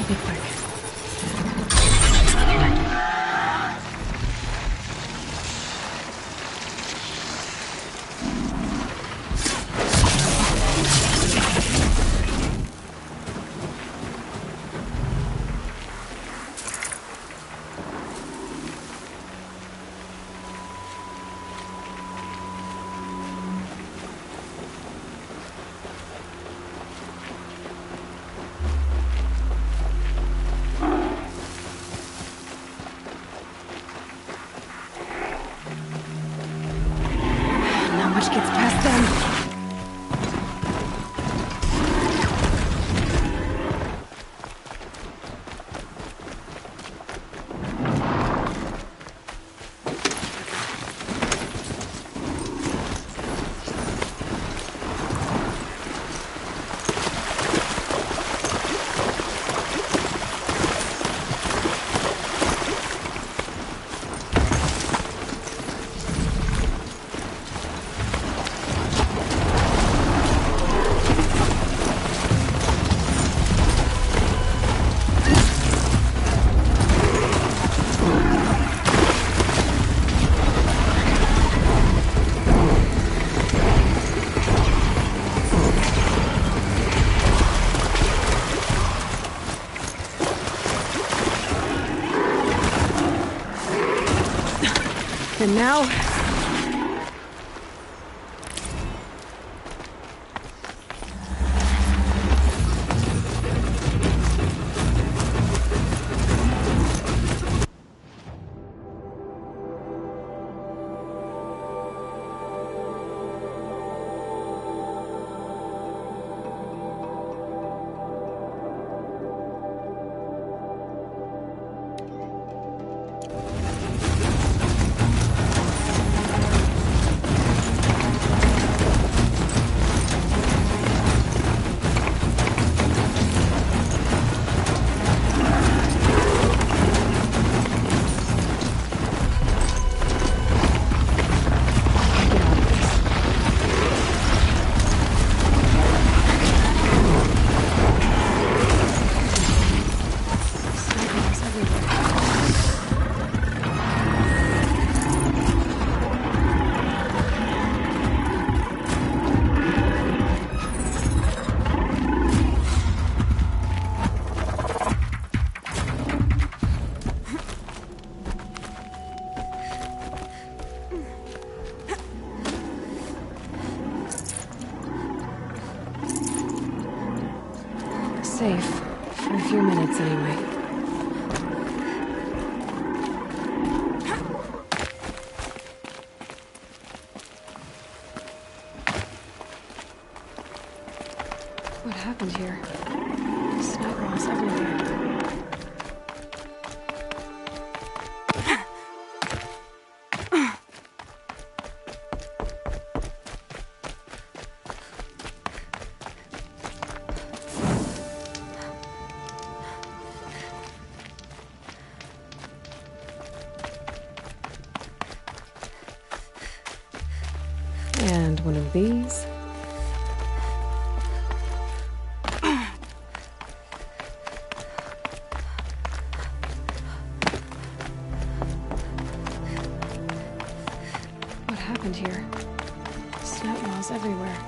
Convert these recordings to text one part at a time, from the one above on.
will be quick. Gets past them. And now... safe. For a few minutes, anyway. What happened here? Snipe walls everywhere. And one of these. What happened here? Snout walls everywhere.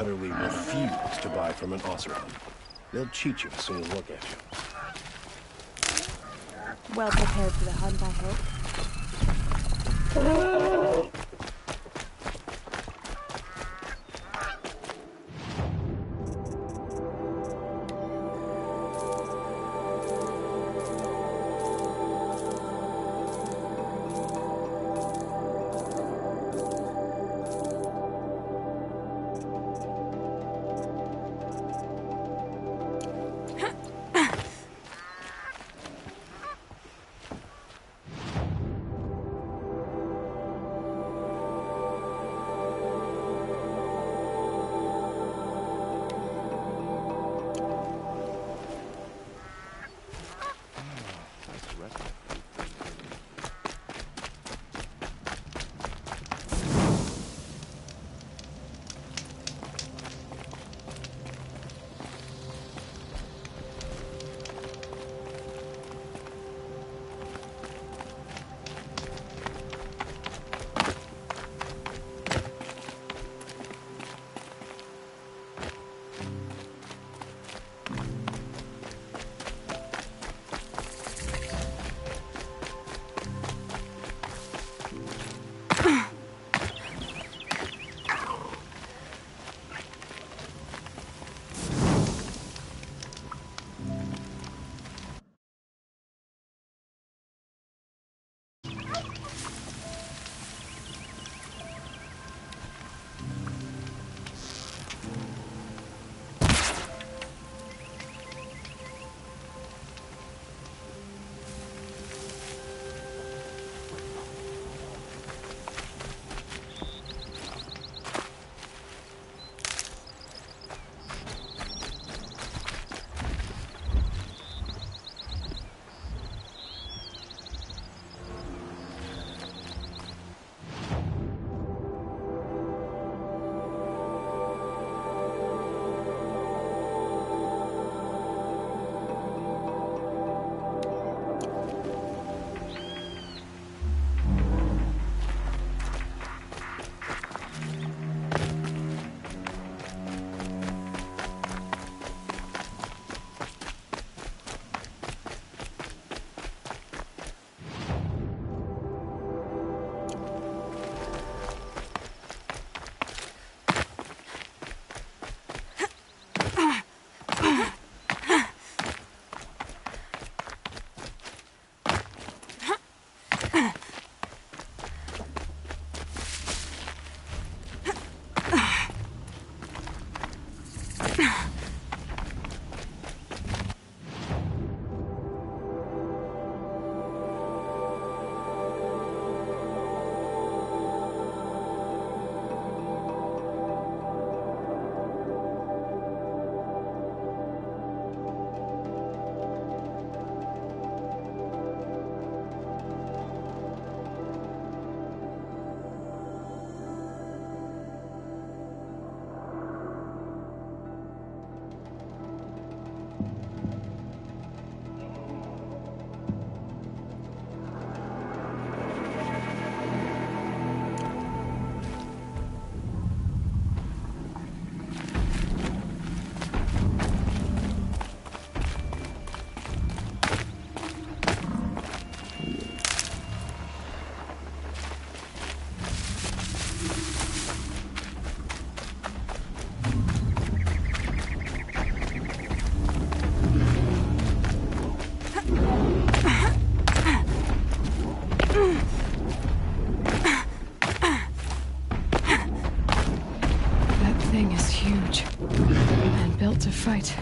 utterly refuse to buy from an Oseram. They'll cheat you as soon as look at you. Well prepared for the hunt, I hope. To fight.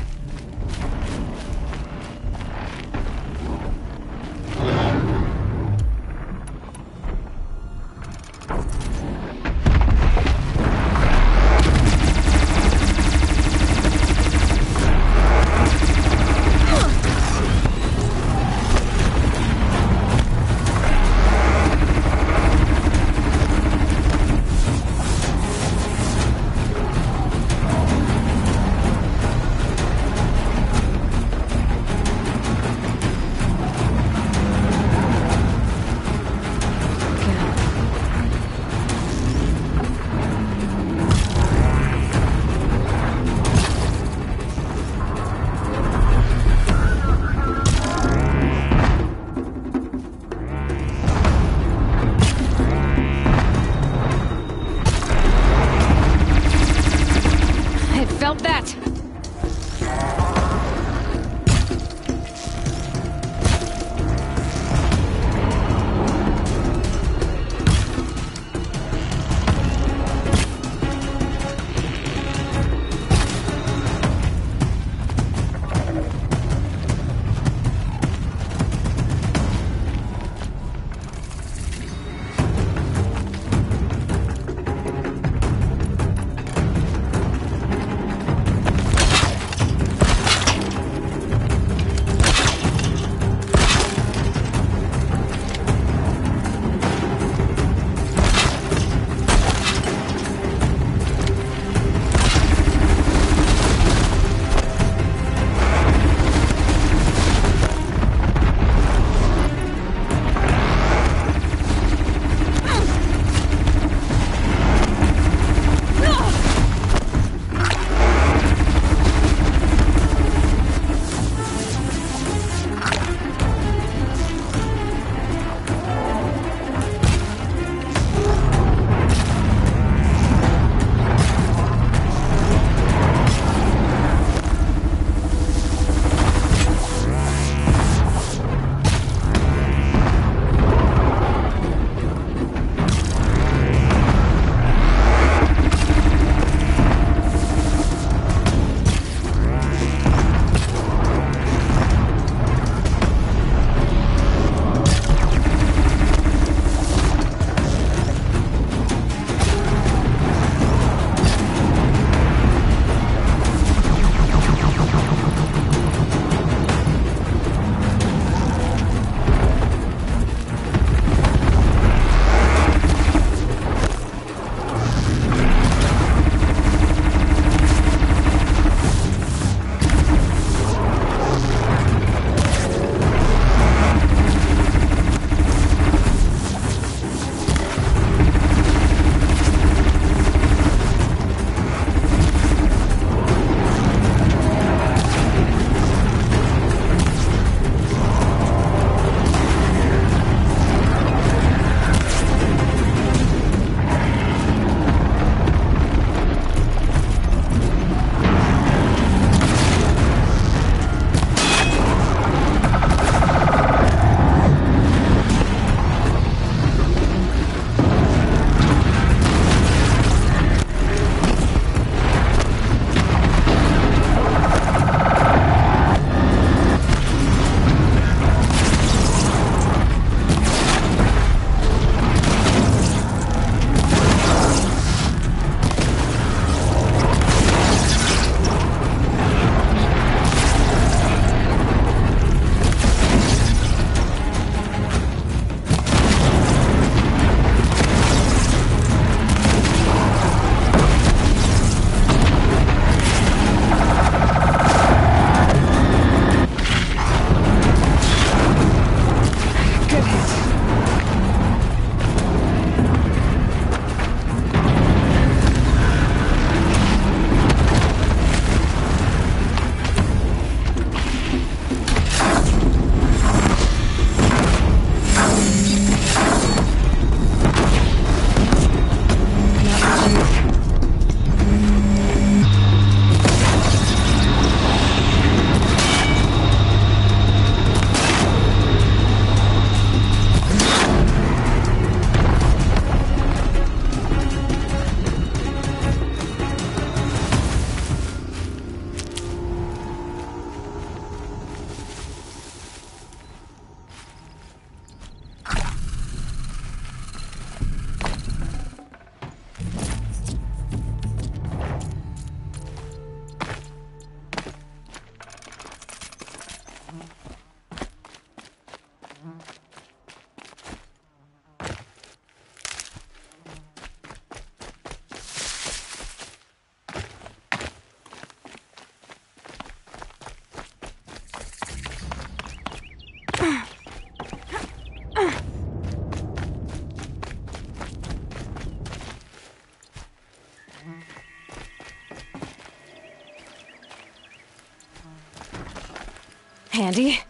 Handy.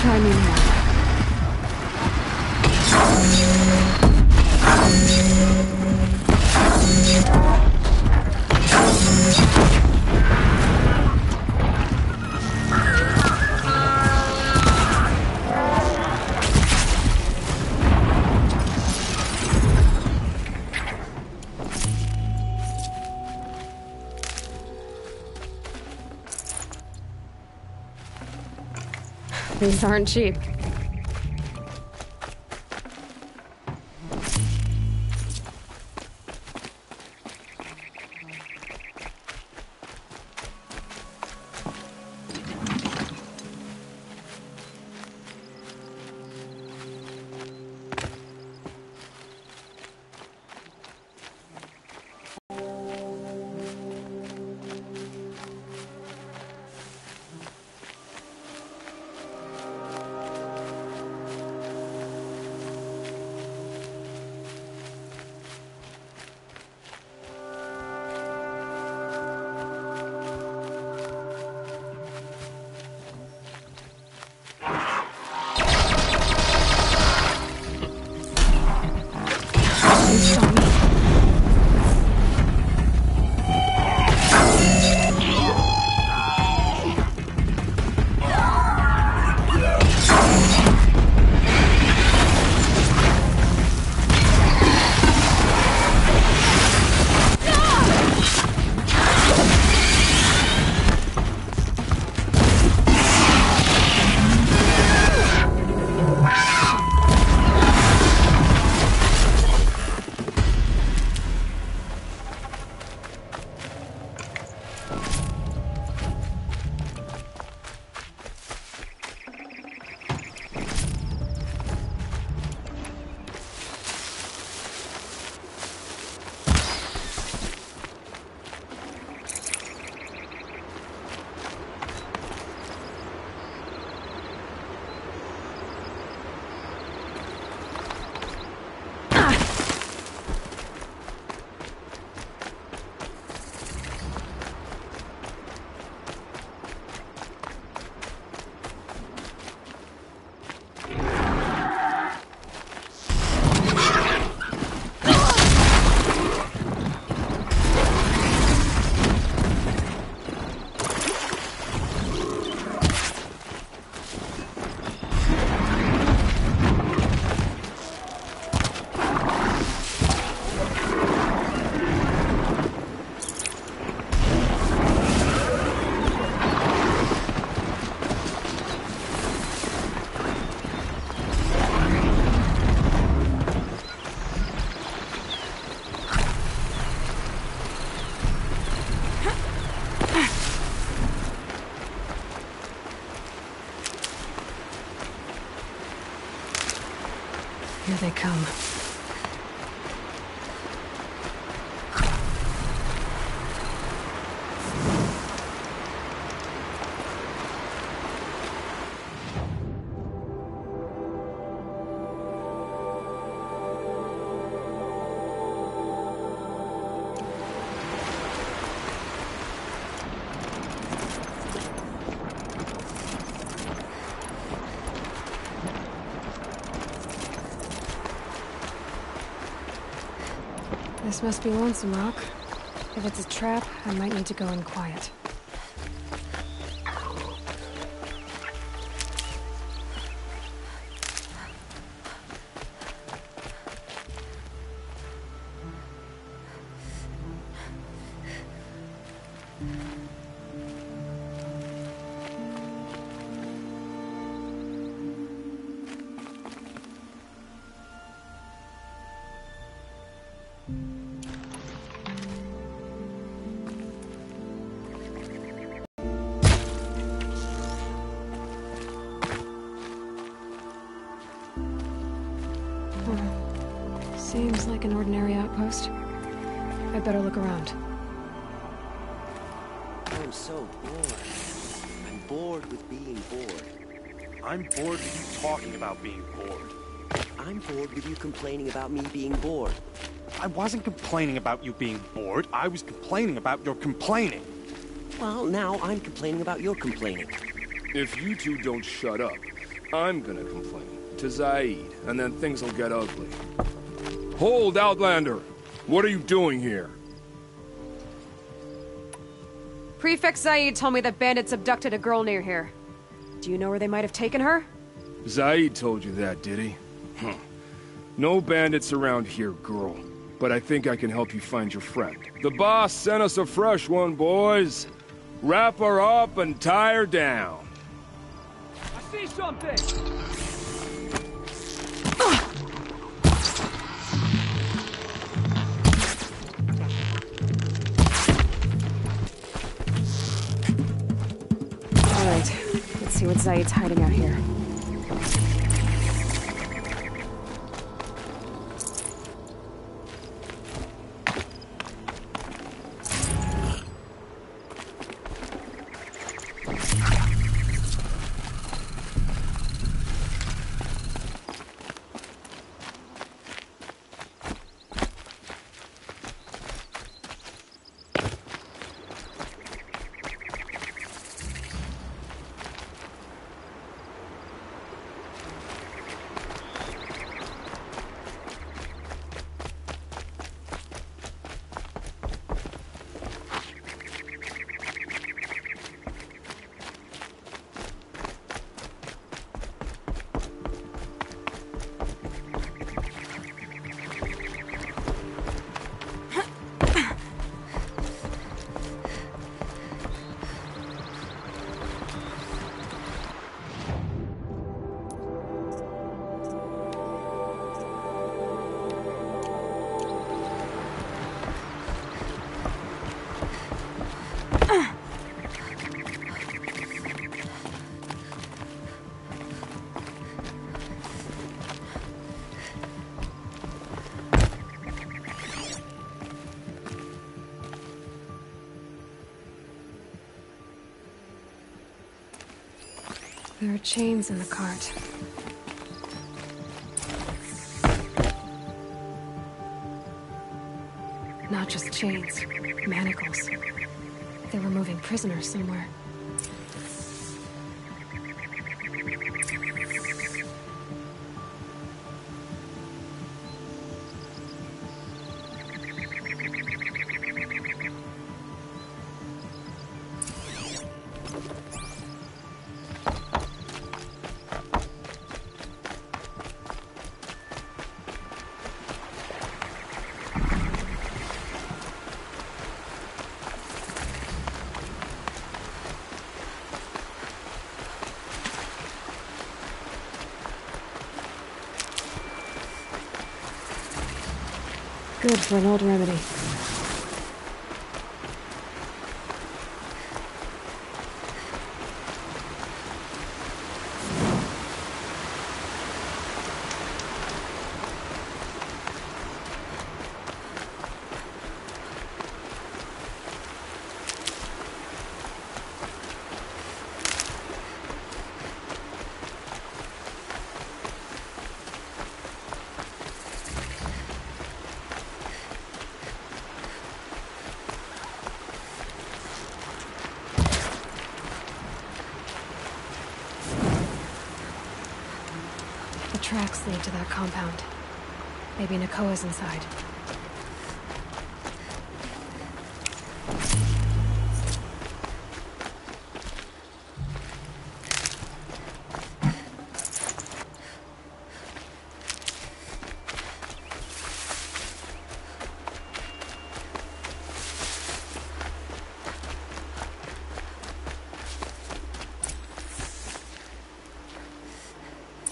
Try me now. These aren't cheap. they come. This must be Lonesome Rock. If it's a trap, I might need to go in quiet. Seems like an ordinary outpost. I better look around. I'm so bored. I'm bored with being bored. I'm bored with you talking about being bored. I'm bored with you complaining about me being bored. I wasn't complaining about you being bored. I was complaining about your complaining. Well, now I'm complaining about your complaining. If you two don't shut up, I'm gonna complain to Zaid, and then things will get ugly. Hold, Outlander! What are you doing here? Prefect Zaid told me that bandits abducted a girl near here. Do you know where they might have taken her? Zaid told you that, did he? No bandits around here, girl. But I think I can help you find your friend. The boss sent us a fresh one, boys. Wrap her up and tie her down. I see something! Alright, let's see what Zaid's hiding out here. There are chains in the cart. Not just chains, manacles. They were moving prisoners somewhere. Good for an old remedy. tracks lead to that compound. Maybe Nakoa's inside.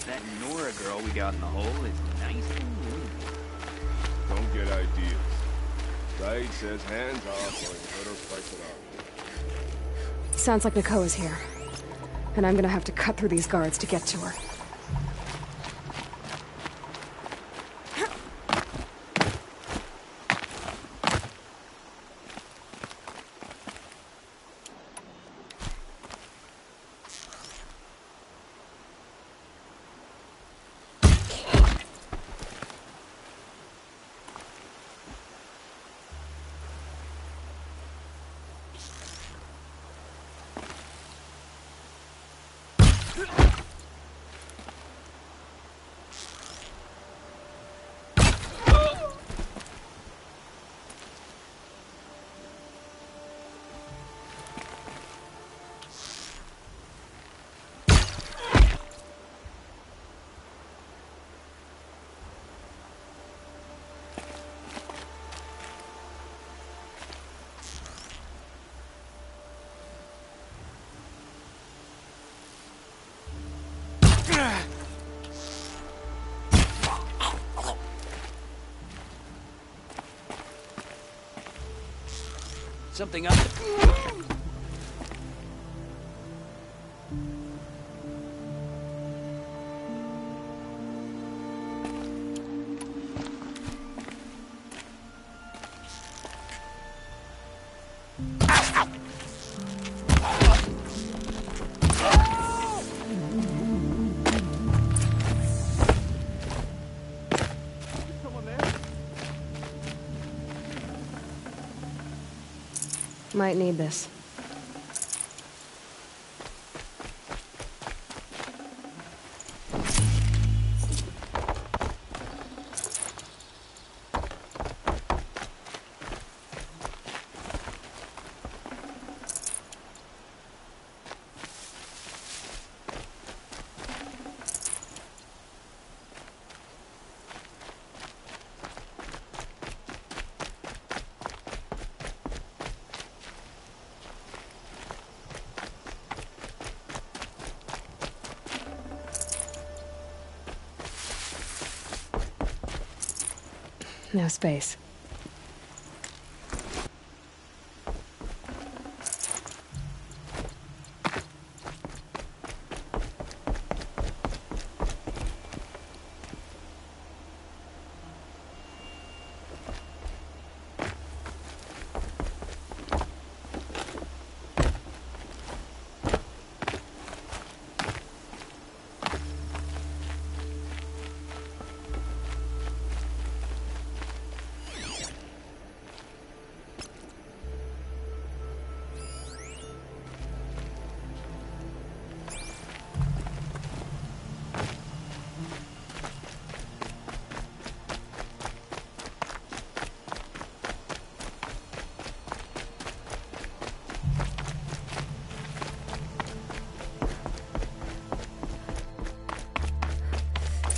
That Nora girl we got in the hole is nice and new. Don't get ideas. Said says hands off or you better fight it out. Sounds like Nakoa's here. And I'm gonna have to cut through these guards to get to her. Something up. Might need this. No space.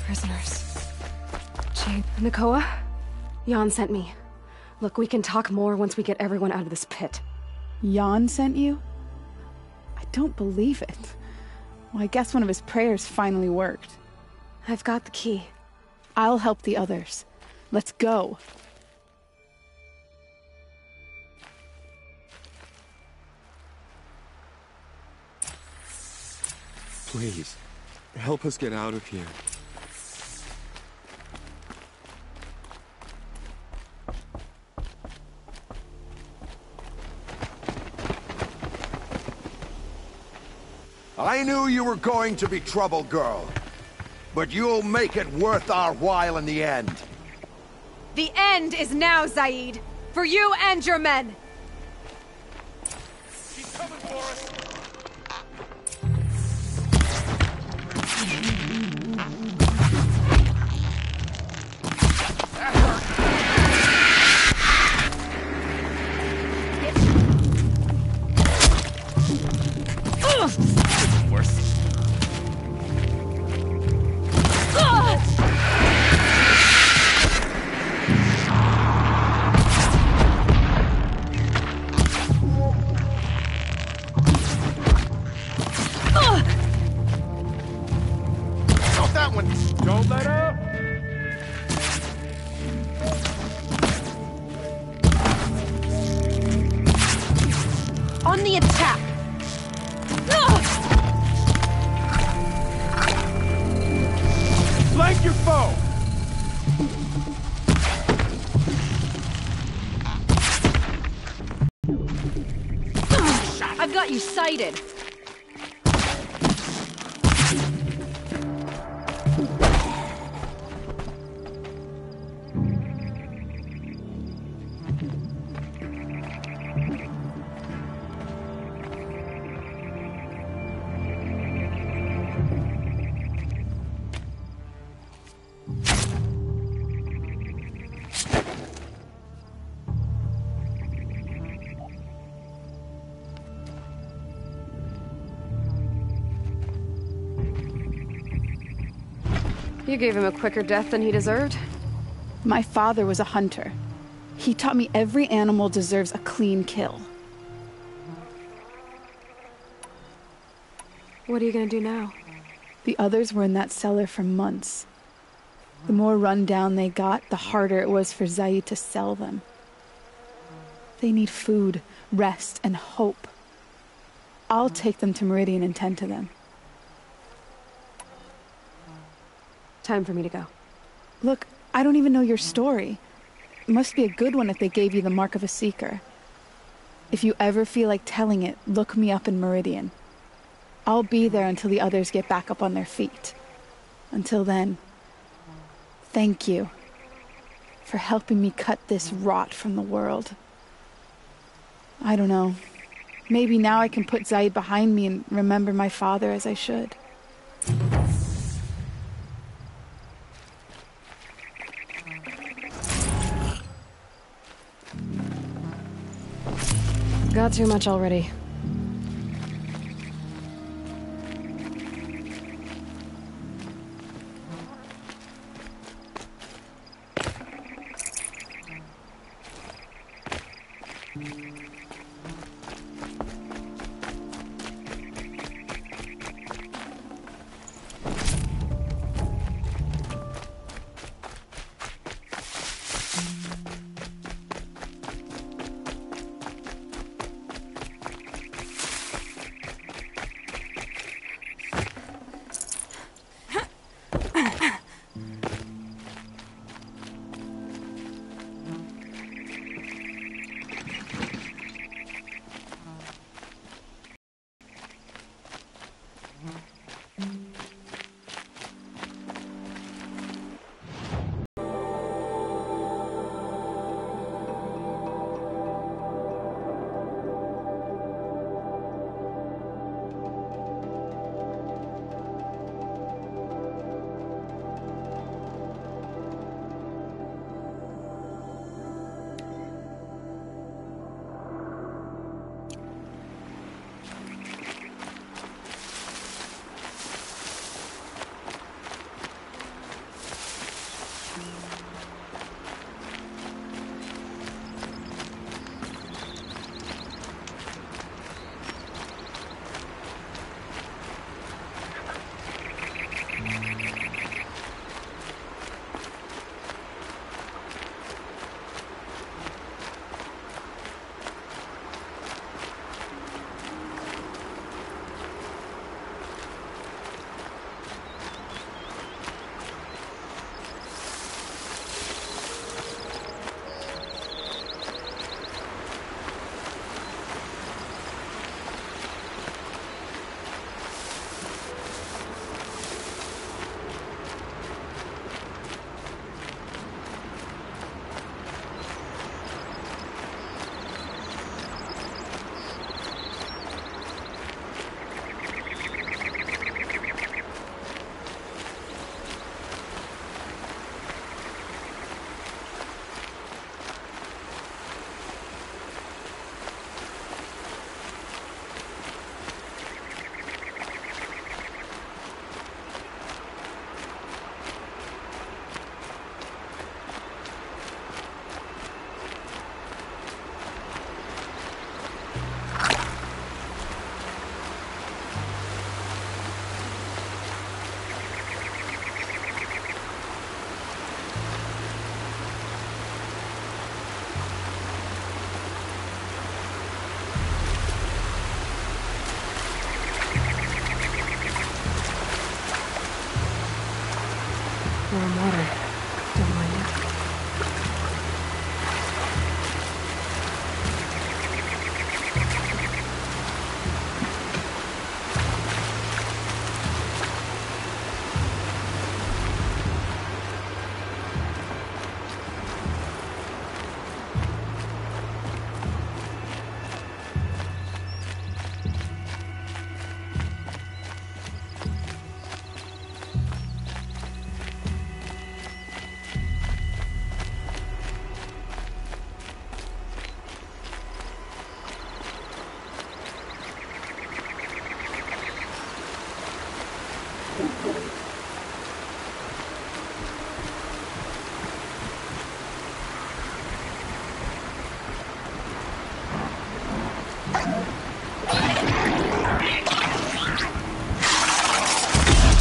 Prisoners. Jade, Nakoa? Jan sent me. Look, we can talk more once we get everyone out of this pit. Jan sent you? I don't believe it. Well, I guess one of his prayers finally worked. I've got the key. I'll help the others. Let's go. Please, help us get out of here. I knew you were going to be trouble, girl. But you'll make it worth our while in the end. The end is now, Zaid! For you and your men! He's coming for us! On the attack! Flank your foe! I've got you sighted! You gave him a quicker death than he deserved. My father was a hunter. He taught me every animal deserves a clean kill. What are you gonna do now? The others were in that cellar for months. The more run down they got, the harder it was for Zaid to sell them. They need food, rest, and hope. I'll take them to Meridian and tend to them. Time for me to go. Look, I don't even know your story. It must be a good one if they gave you the mark of a seeker. If you ever feel like telling it, look me up in Meridian. I'll be there until the others get back up on their feet. Until then, thank you for helping me cut this rot from the world. I don't know. Maybe now I can put Zaid behind me and remember my father as I should. Got too much already.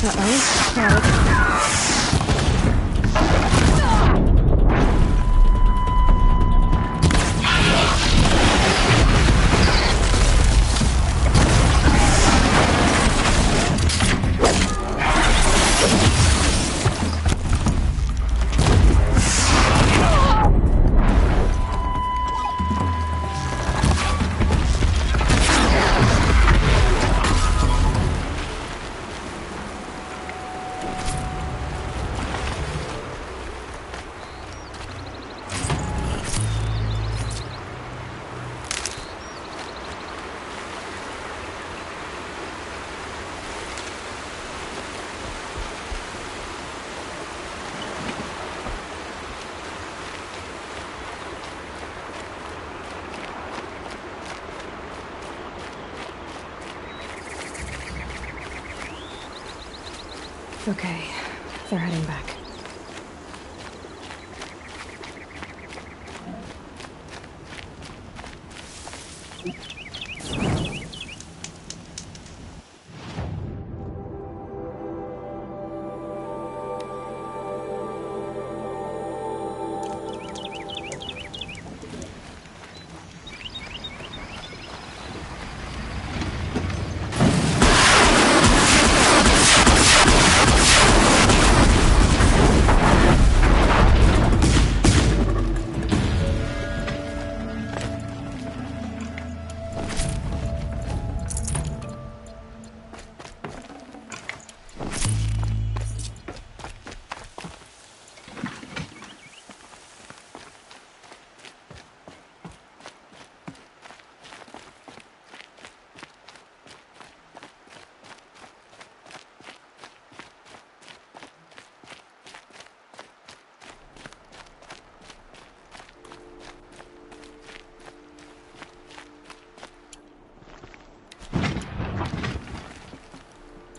Uh-oh. Got it. Okay, they're heading back.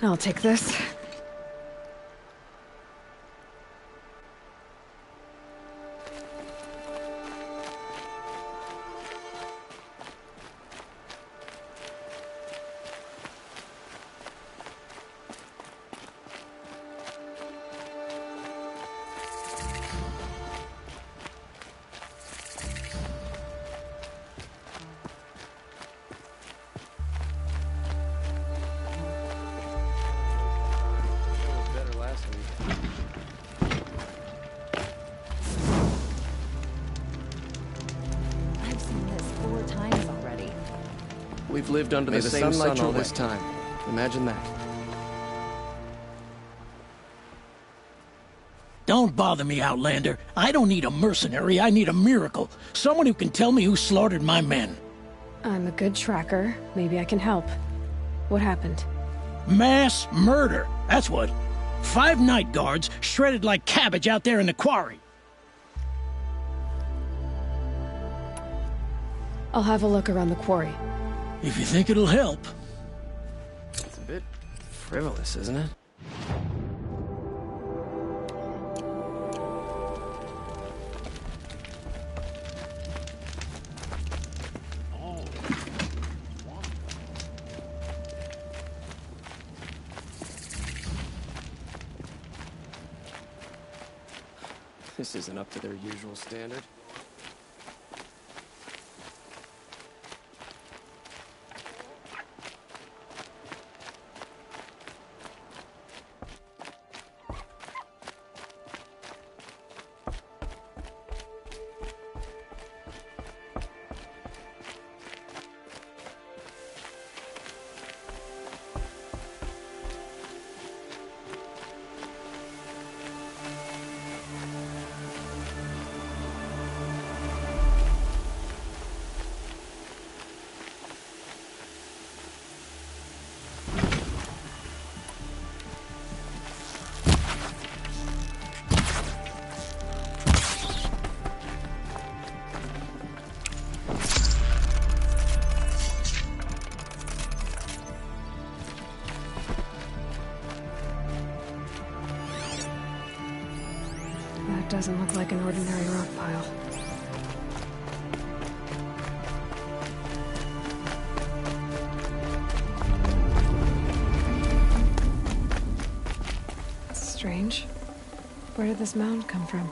I'll take this. We've lived under the same sun all this time. Imagine that. Don't bother me, Outlander. I don't need a mercenary, I need a miracle. Someone who can tell me who slaughtered my men. I'm a good tracker. Maybe I can help. What happened? Mass murder, that's what. 5 night guards shredded like cabbage out there in the quarry. I'll have a look around the quarry. If you think it'll help. It's a bit frivolous, isn't it? This isn't up to their usual standard. That doesn't look like an ordinary rock pile. Where did this mound come from?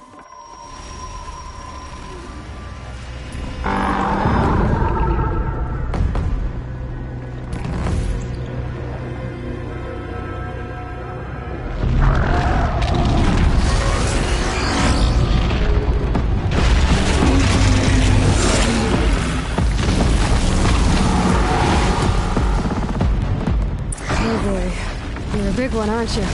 Oh boy, you're a big one, aren't you?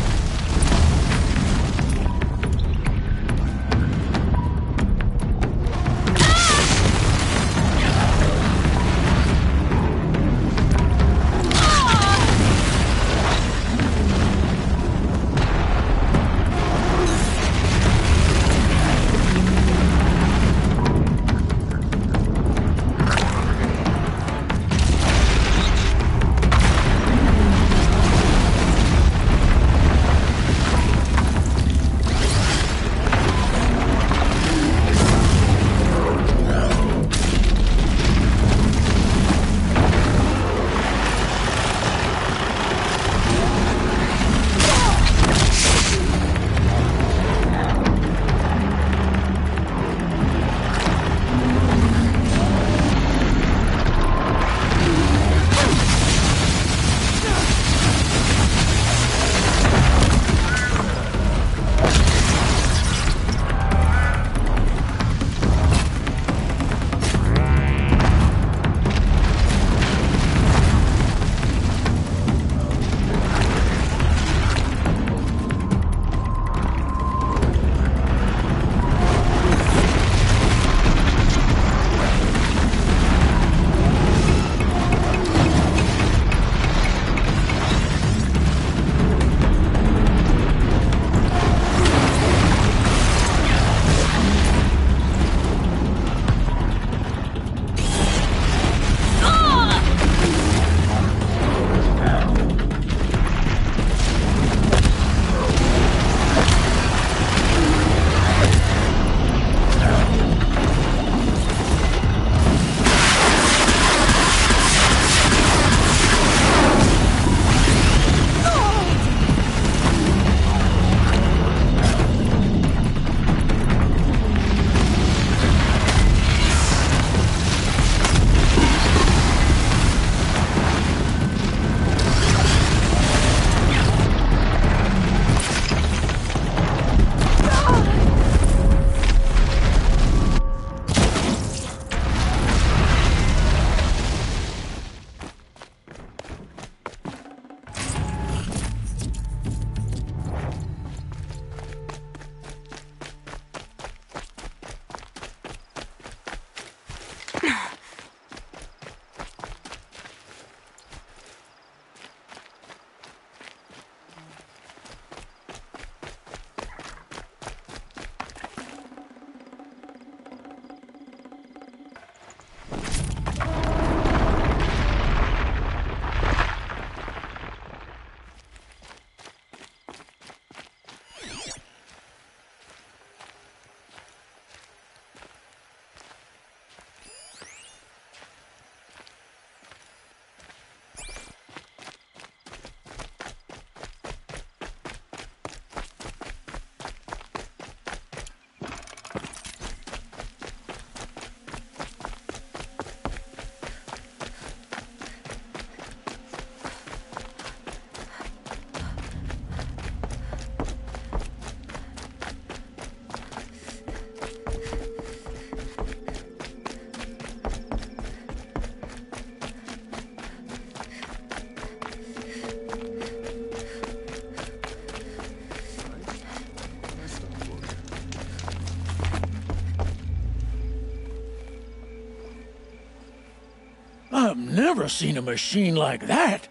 I've never seen a machine like that.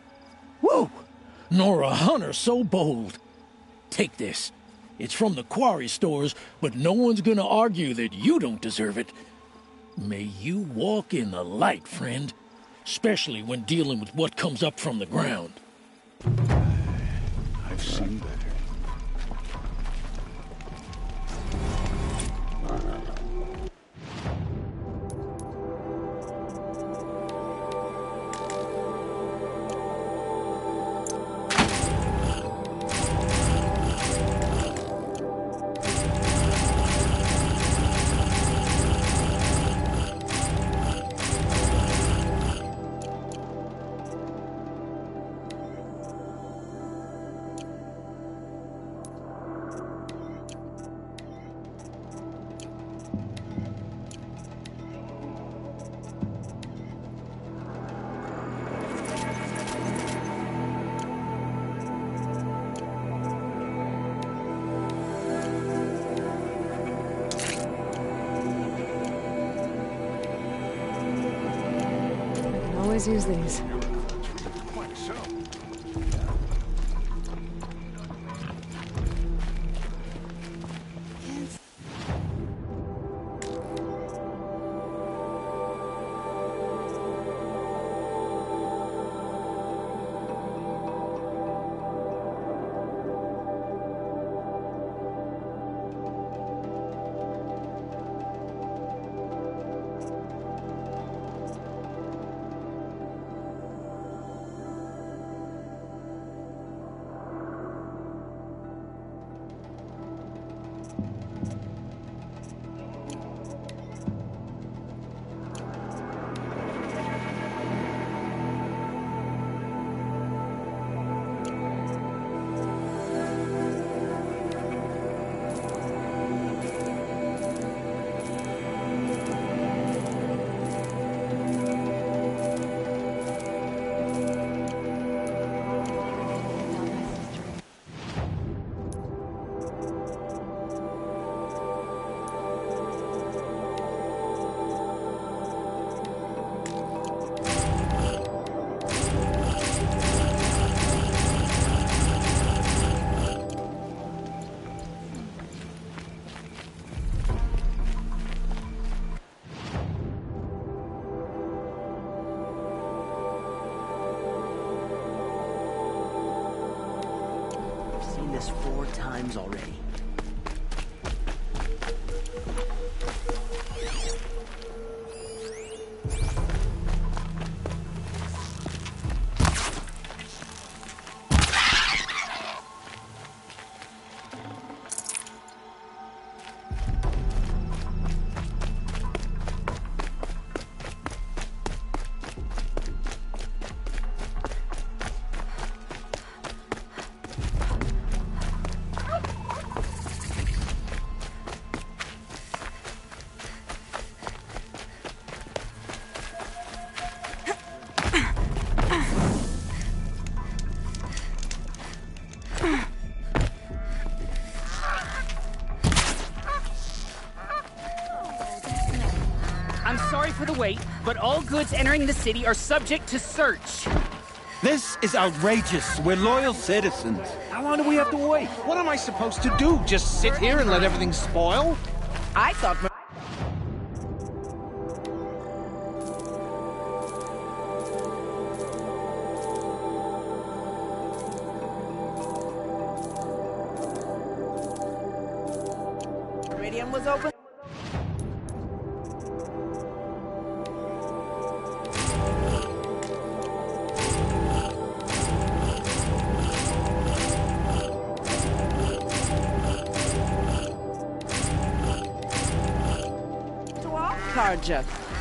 Whoa! Nor a hunter so bold. Take this. It's from the quarry stores, but no one's gonna argue that you don't deserve it. May you walk in the light, friend. Especially when dealing with what comes up from the ground. I've seen better. always use these. This 4 times already. For the wait, but all goods entering the city are subject to search. This is outrageous. We're loyal citizens. How long do we have to wait? What am I supposed to do? Just sit here and let everything spoil? I thought... Meridian was open.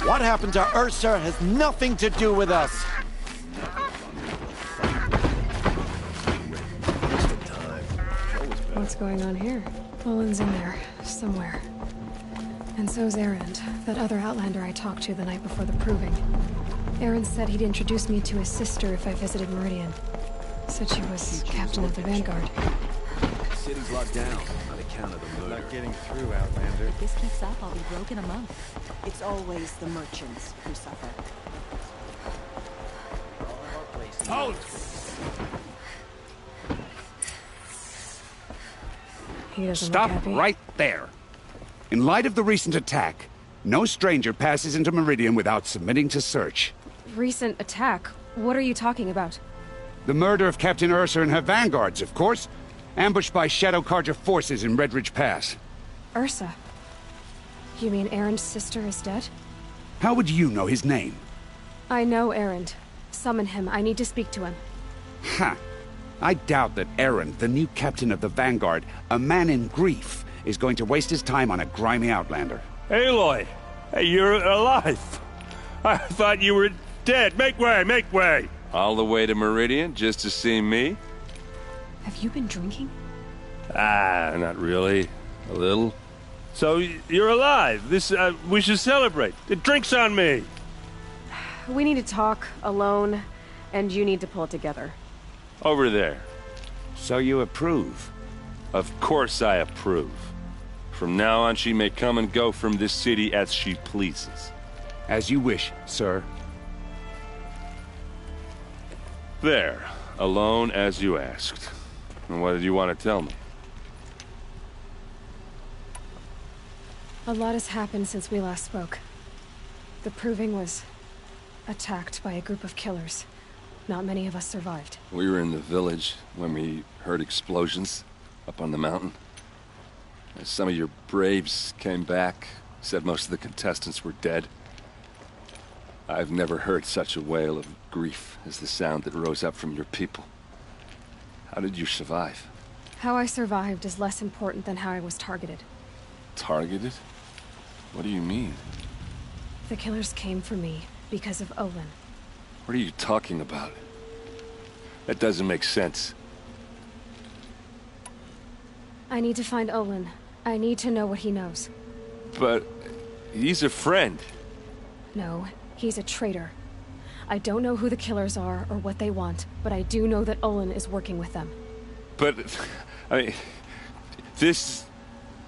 What happened to Ursa has nothing to do with us. What's going on here? Olin's in there, somewhere. And so's Erend, that other Outlander I talked to the night before the proving. Erend said he'd introduce me to his sister if I visited Meridian. Said she was captain of the Vanguard. City's locked down on account of the murder. Not getting through, Outlander. If this keeps up, I'll be broke in a month. It's always the merchants who suffer. Hold! He doesn't Stop look happy. right there. In light of the recent attack, no stranger passes into Meridian without submitting to search. Recent attack? What are you talking about? The murder of Captain Ursa and her vanguards, of course. Ambushed by Shadow Carja forces in Red Ridge Pass. Ursa? You mean Erend's sister is dead? How would you know his name? I know Erend. Summon him. I need to speak to him. Ha! I doubt that Erend, the new captain of the Vanguard, a man in grief, is going to waste his time on a grimy Outlander. Aloy! Hey, you're alive! I thought you were dead. Make way, make way! All the way to Meridian just to see me? Have you been drinking? Ah, not really. A little. So, you're alive. This, we should celebrate. The drink's on me. We need to talk, alone, and you need to pull it together. Over there. So you approve? Of course I approve. From now on, she may come and go from this city as she pleases. As you wish, sir. There, alone as you asked. And what did you want to tell me? A lot has happened since we last spoke. The Proving was attacked by a group of killers. Not many of us survived. We were in the village when we heard explosions up on the mountain. And some of your braves came back, said most of the contestants were dead. I've never heard such a wail of grief as the sound that rose up from your people. How did you survive? How I survived is less important than how I was targeted. Targeted? What do you mean? The killers came for me because of Olin. What are you talking about? That doesn't make sense. I need to find Olin. I need to know what he knows. But he's a friend. No, he's a traitor. I don't know who the killers are or what they want, but I do know that Olin is working with them. But, I mean, this...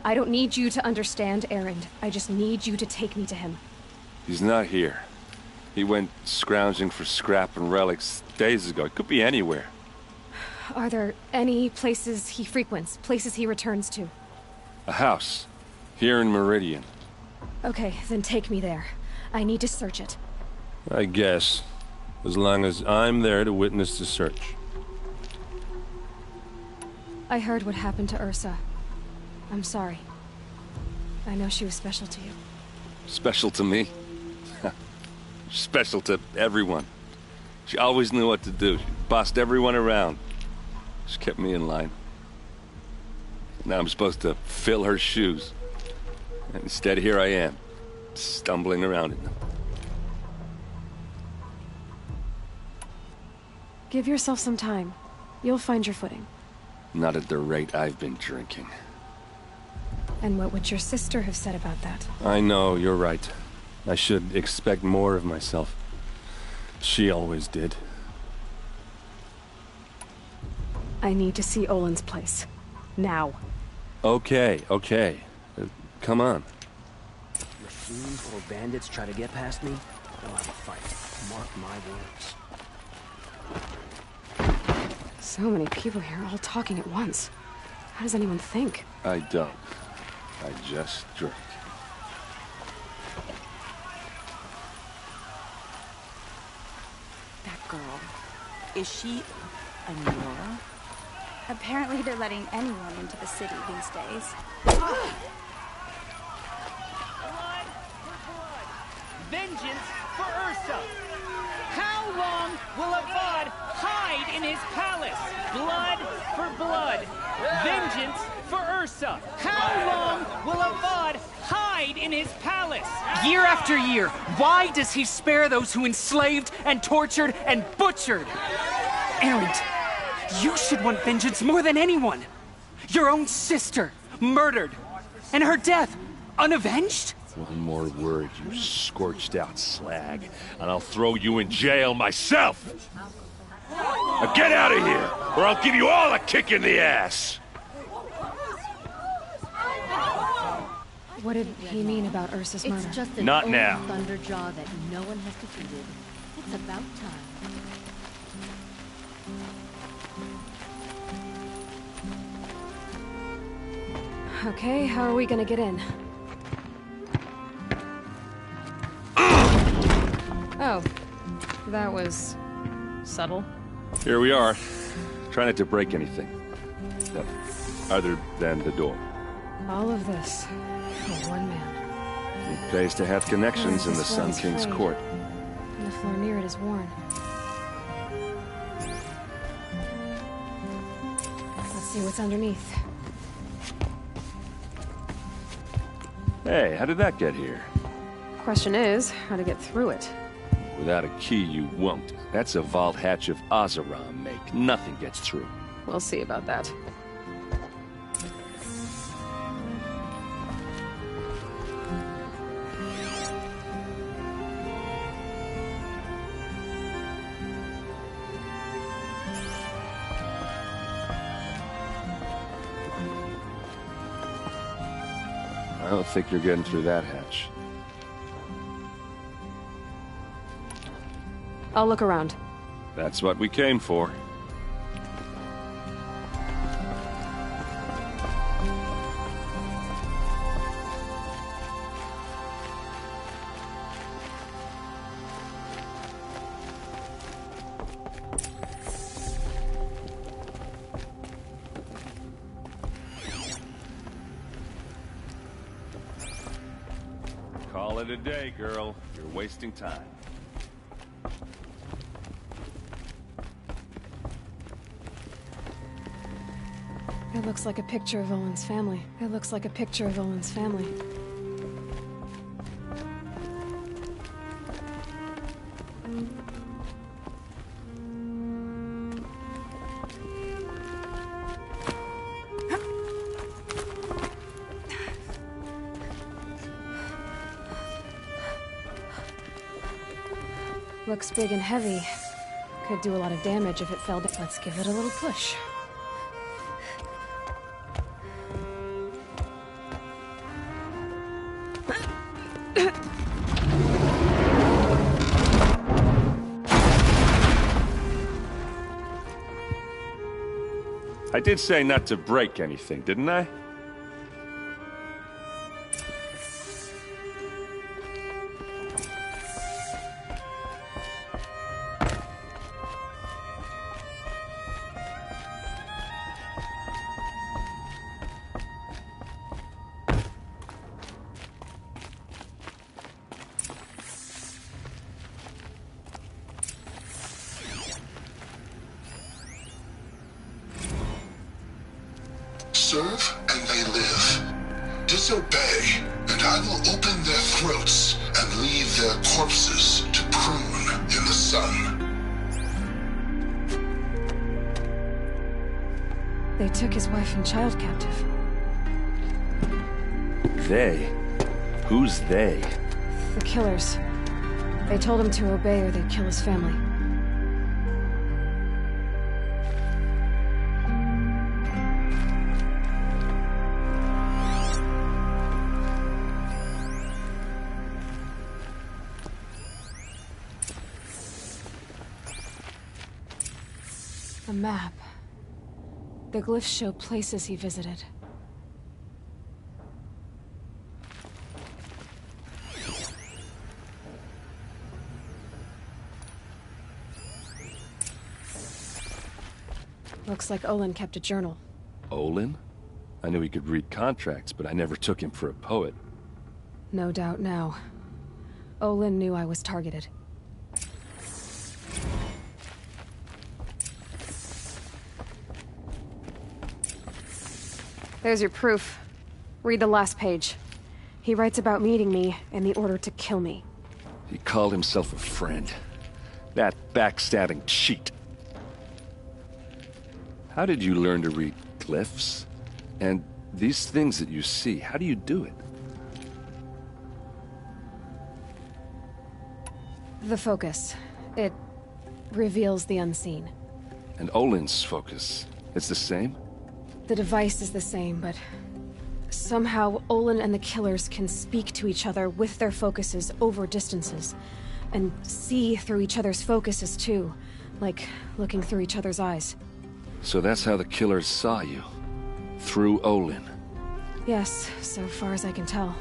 I don't need you to understand, Erend. I just need you to take me to him. He's not here. He went scrounging for scrap and relics days ago. It could be anywhere. Are there any places he frequents, places he returns to? A house. Here in Meridian. Okay, then take me there. I need to search it. I guess. As long as I'm there to witness the search. I heard what happened to Ursa. I'm sorry. I know she was special to you. Special to me? Special to everyone. She always knew what to do. She bossed everyone around. She kept me in line. Now I'm supposed to fill her shoes. And instead, here I am, stumbling around in them. Give yourself some time. You'll find your footing. Not at the rate I've been drinking. And what would your sister have said about that? I know, you're right. I should expect more of myself. She always did. I need to see Olin's place. Now. Okay. Come on. Machines or bandits try to get past me, they'll have a fight. Mark my words. So many people here, all talking at once. How does anyone think? I don't. I just drink. That girl. Is she a Nora? Apparently they're letting anyone into the city these days. Vengeance for Ursa! How long will Avad hide in his palace? Blood for blood. Vengeance for Ursa! How long will Avad hide in his palace? Year after year, why does he spare those who enslaved and tortured and butchered? Erend, you should want vengeance more than anyone. Your own sister, murdered, and her death, unavenged? One more word, you scorched-out slag, and I'll throw you in jail myself! Now get out of here, or I'll give you all a kick in the ass! What did he mean about Ursa's murder? It's just an Not old now. thunderjaw that no one has defeated. It's about time. Okay, how are we gonna get in? Oh, that was subtle. Here we are. Try not to break anything. Other than the door. All of this for one man. It pays to have connections in the Sun King's court. And the floor near it is worn. Let's see what's underneath. Hey, how did that get here? Question is, how to get through it. Without a key, you won't. That's a vault hatch of Azeram make. Nothing gets through. We'll see about that. I don't think you're getting through that hatch. I'll look around. That's what we came for. Call it a day, girl. You're wasting time. It looks like a picture of Olin's family. It looks like a picture of Olin's family. Looks big and heavy. Could do a lot of damage if it fell down. Let's give it a little push. I did say not to break anything, didn't I? Serve and they live. Disobey, and I will open their throats and leave their corpses to prune in the sun. They took his wife and child captive. They? Who's they? The killers. They told him to obey or they'd kill his family. A map. The glyphs show places he visited. Looks like Olin kept a journal. Olin? I knew he could read contracts, but I never took him for a poet. No doubt now. Olin knew I was targeted. There's your proof. Read the last page. He writes about meeting me and the order to kill me. He called himself a friend. That backstabbing cheat. How did you learn to read glyphs? And these things that you see, how do you do it? The focus. It reveals the unseen. And Olin's focus, it's the same? The device is the same, but somehow Olin and the killers can speak to each other with their focuses over distances, and see through each other's focuses too, like looking through each other's eyes. So that's how the killers saw you? Through Olin? Yes, so far as I can tell.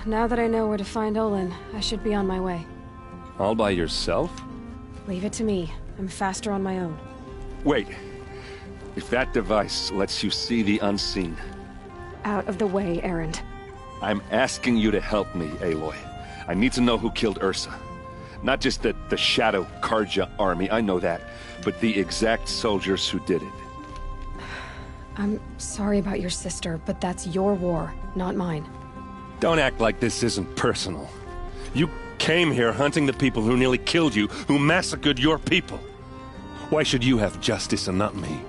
Now that I know where to find Olin, I should be on my way. All by yourself? Leave it to me. I'm faster on my own. Wait. If that device lets you see the unseen... Out of the way, Erend. I'm asking you to help me, Aloy. I need to know who killed Ursa. Not just the Shadow Karja army, I know that, but the exact soldiers who did it. I'm sorry about your sister, but that's your war, not mine. Don't act like this isn't personal. You came here hunting the people who nearly killed you, who massacred your people. Why should you have justice and not me?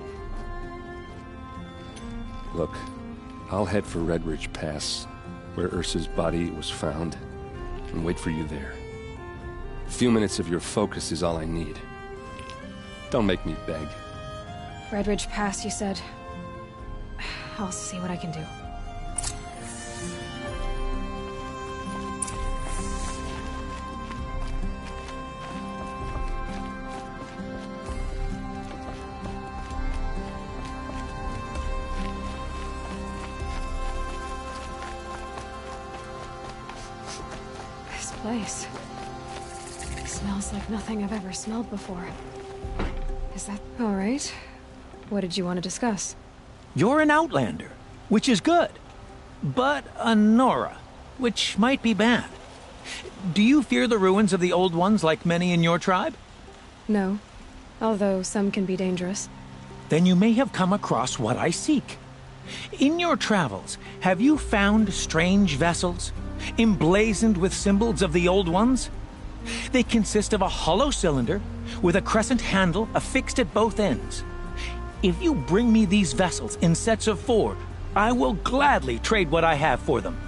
Look, I'll head for Red Ridge Pass, where Ursa's body was found, and wait for you there. A few minutes of your focus is all I need. Don't make me beg. Red Ridge Pass, you said? I'll see what I can do. place. Smells like nothing I've ever smelled before. Is that all right? What did you want to discuss? You're an outlander, which is good. But a Nora, which might be bad. Do you fear the ruins of the Old Ones like many in your tribe? No, although some can be dangerous. Then you may have come across what I seek. In your travels, have you found strange vessels, emblazoned with symbols of the Old Ones? They consist of a hollow cylinder with a crescent handle affixed at both ends. If you bring me these vessels in sets of 4, I will gladly trade what I have for them.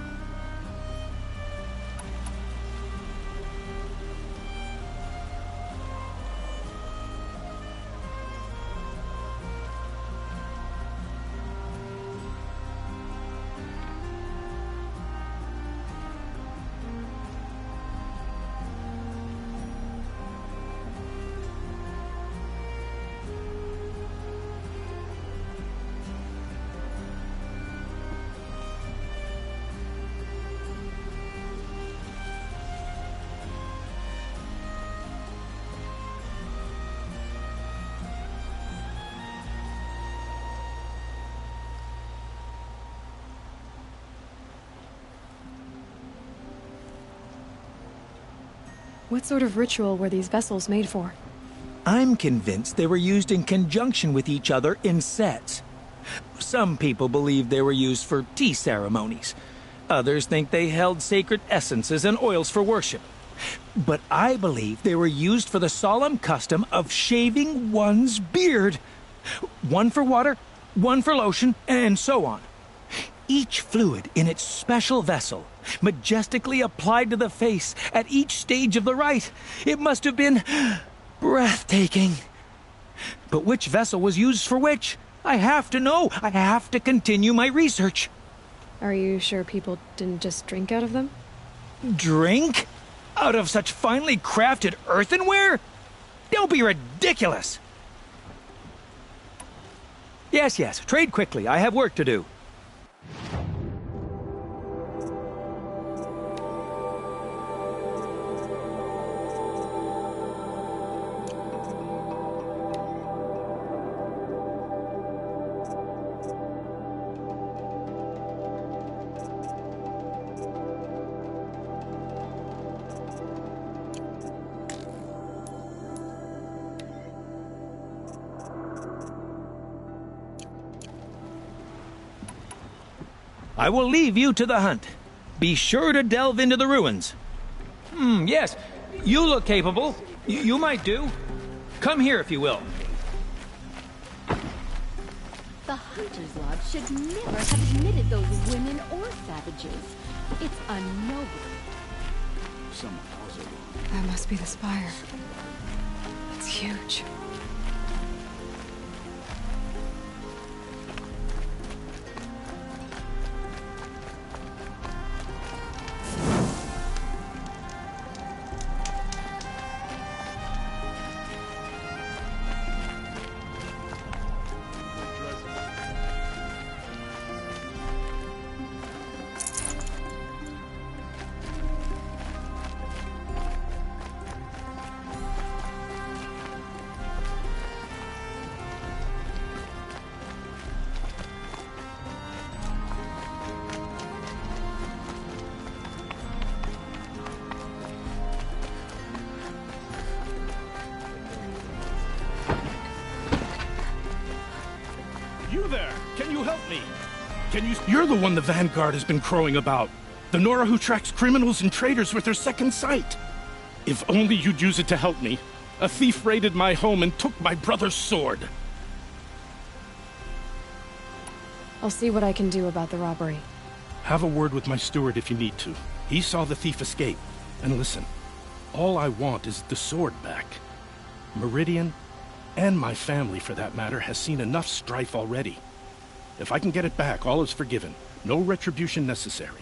What sort of ritual were these vessels made for? I'm convinced they were used in conjunction with each other in sets. Some people believe they were used for tea ceremonies. Others think they held sacred essences and oils for worship. But I believe they were used for the solemn custom of shaving one's beard. One for water, one for lotion, and so on. Each fluid in its special vessel, majestically applied to the face at each stage of the rite. It must have been breathtaking. But which vessel was used for which? I have to know. I have to continue my research. Are you sure people didn't just drink out of them? Drink? Out of such finely crafted earthenware? Don't be ridiculous! Yes, trade quickly. I have work to do. I will leave you to the hunt. Be sure to delve into the ruins. Yes, you look capable. You might do. Come here if you will. The Hunter's Lodge should never have admitted those women or savages. It's unknown. That must be the spire. It's huge. You there! Can you help me? You're the one the Vanguard has been crowing about. The Nora who tracks criminals and traitors with her second sight. If only you'd use it to help me. A thief raided my home and took my brother's sword. I'll see what I can do about the robbery. Have a word with my steward if you need to. He saw the thief escape. And listen, all I want is the sword back. Meridian, and my family for that matter, has seen enough strife already. If I can get it back, all is forgiven. No retribution necessary.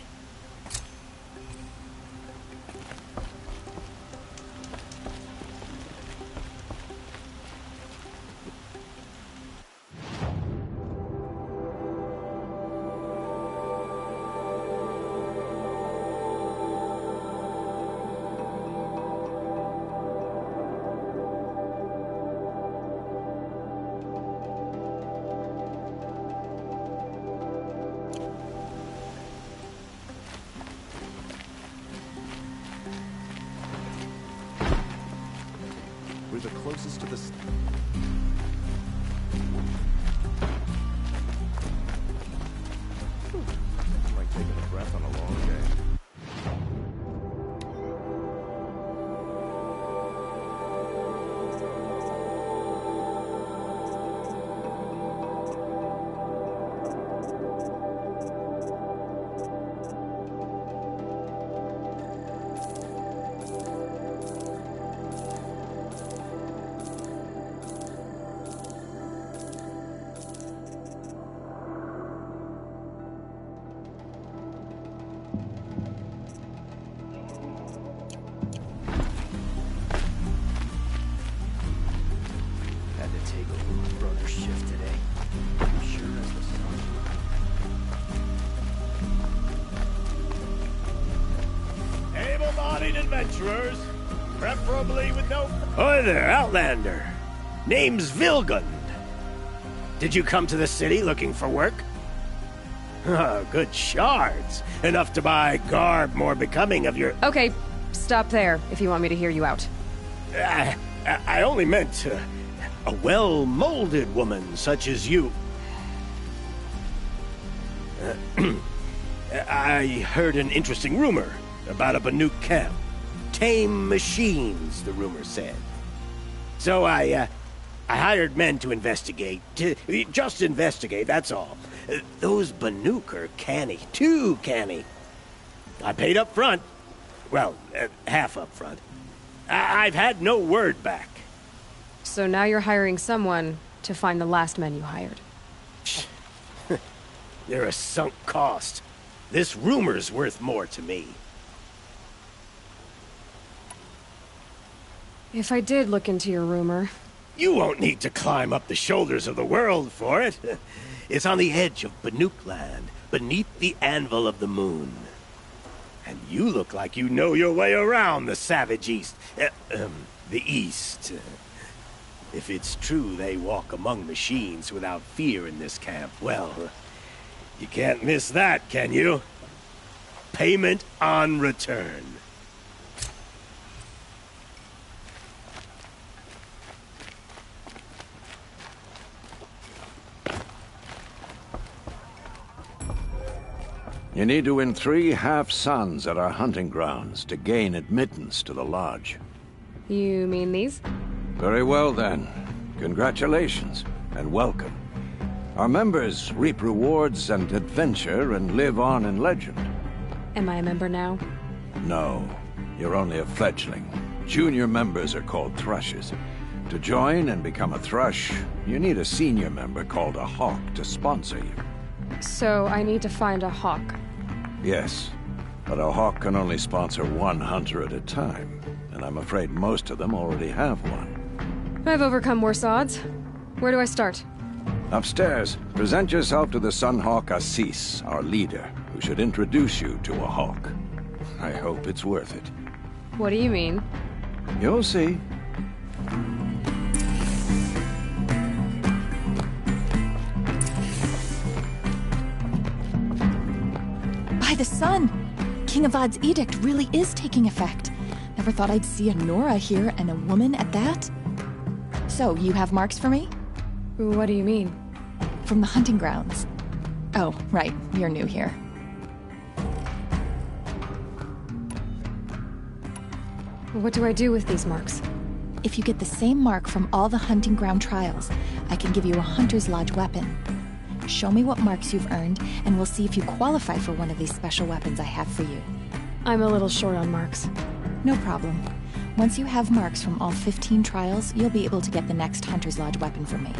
probably the closest to the... Like taking a breath on a long day. Adventurers, preferably with no... Hi there, Outlander. Name's Vilgund. Did you come to the city looking for work? Oh, good shards. Enough to buy garb more becoming of your... Okay, stop there if you want me to hear you out. I only meant a well-molded woman such as you. I heard an interesting rumor about a Banuk camp. Tame machines, the rumor said. So I hired men to investigate. Just investigate, that's all. Those Banuk are canny. Too canny. I paid up front. Well, half up front. I've had no word back. So now you're hiring someone to find the last men you hired. They're a sunk cost. This rumor's worth more to me. If I did look into your rumor... You won't need to climb up the shoulders of the world for it. It's on the edge of Banuk land, beneath the anvil of the moon. And you look like you know your way around the savage east. The east. If it's true they walk among machines without fear in this camp, well, you can't miss that, can you? Payment on return. You need to win 3 half-suns at our hunting grounds to gain admittance to the lodge. You mean these? Very well, then. Congratulations, and welcome. Our members reap rewards and adventure and live on in legend. Am I a member now? No, you're only a fledgling. Junior members are called thrushes. To join and become a thrush, you need a senior member called a hawk to sponsor you. So I need to find a hawk. Yes, but a hawk can only sponsor 1 hunter at a time, and I'm afraid most of them already have one. I've overcome worse odds. Where do I start? Upstairs, present yourself to the Sunhawk Assis, our leader, who should introduce you to a hawk. I hope it's worth it. What do you mean? You'll see. By the sun! King Avad's edict really is taking effect. Never thought I'd see a Nora here, and a woman at that. So, you have marks for me? What do you mean? From the hunting grounds. Oh, right. You're new here. What do I do with these marks? If you get the same mark from all the hunting ground trials, I can give you a Hunter's Lodge weapon. Show me what marks you've earned, and we'll see if you qualify for one of these special weapons I have for you. I'm a little short on marks. No problem. Once you have marks from all 15 trials, you'll be able to get the next Hunter's Lodge weapon from me.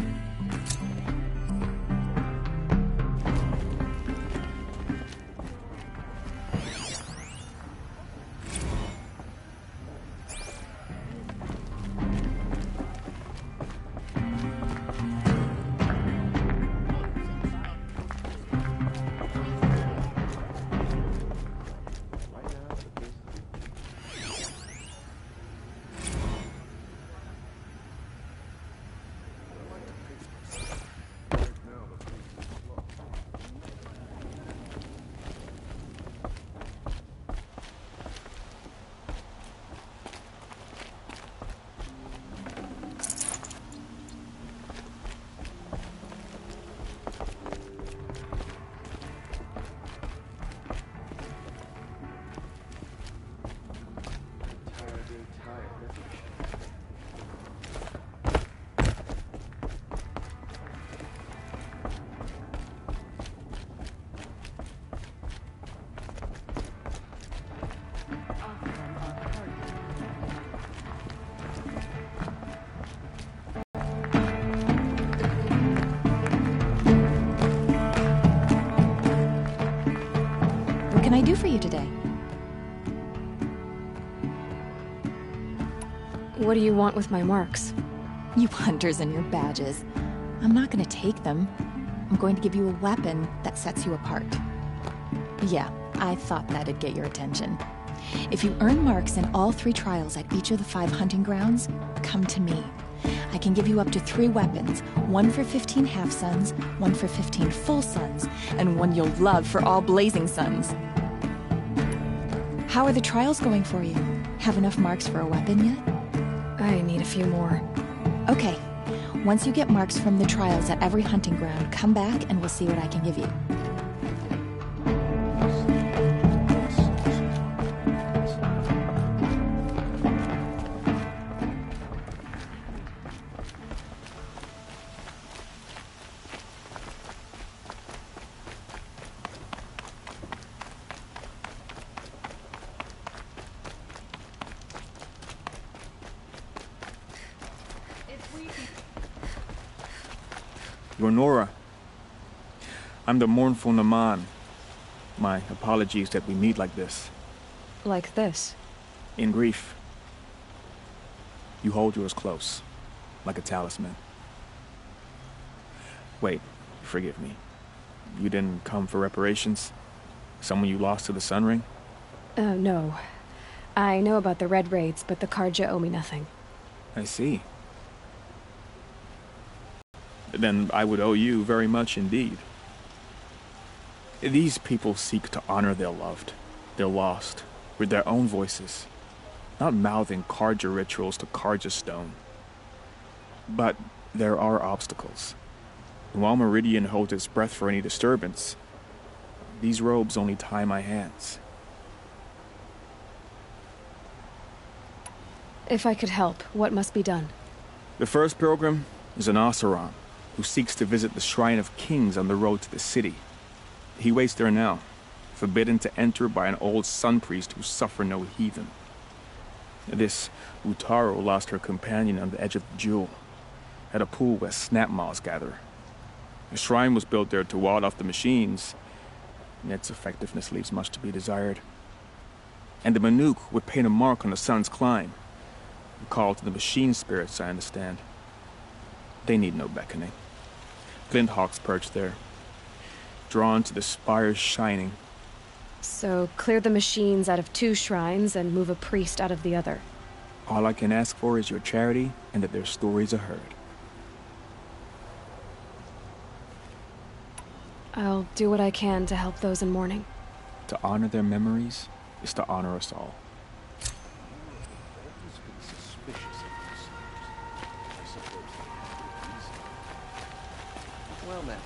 do for you today? What do you want with my marks? You hunters and your badges. I'm not going to take them. I'm going to give you a weapon that sets you apart. Yeah, I thought that'd get your attention. If you earn marks in all 3 trials at each of the 5 hunting grounds, come to me. I can give you up to 3 weapons, 1 for 15 half-suns, 1 for 15 full suns, and 1 you'll love for all blazing suns. How are the trials going for you? Have enough marks for a weapon yet? I need a few more. Okay. Once you get marks from the trials at every hunting ground, come back and we'll see what I can give you. You're Nora. I'm the mournful Naman. My apologies that we meet like this. Like this? In grief. You hold yours close, like a talisman. Wait, forgive me. You didn't come for reparations? Someone you lost to the Sun Ring? No. I know about the Red Raids, but the Karja owe me nothing. I see. Then I would owe you very much indeed. These people seek to honor their loved, their lost, with their own voices, not mouthing Karja rituals to Karja stone. But there are obstacles. And while Meridian holds its breath for any disturbance, these robes only tie my hands. If I could help, what must be done? The first pilgrim is an Oseram, who seeks to visit the Shrine of Kings on the road to the city. He waits there now, forbidden to enter by an old sun priest who suffer no heathen. This Utaro lost her companion on the edge of the Jewel, at a pool where snap moths gather. The shrine was built there to ward off the machines, and its effectiveness leaves much to be desired. And the Manuk would paint a mark on the sun's climb, a call to the machine spirits, I understand. They need no beckoning. Glint hawks perch there, drawn to the spire's shining. So, clear the machines out of 2 shrines and move a priest out of the other. All I can ask for is your charity and that their stories are heard. I'll do what I can to help those in mourning. To honor their memories is to honor us all. Well then.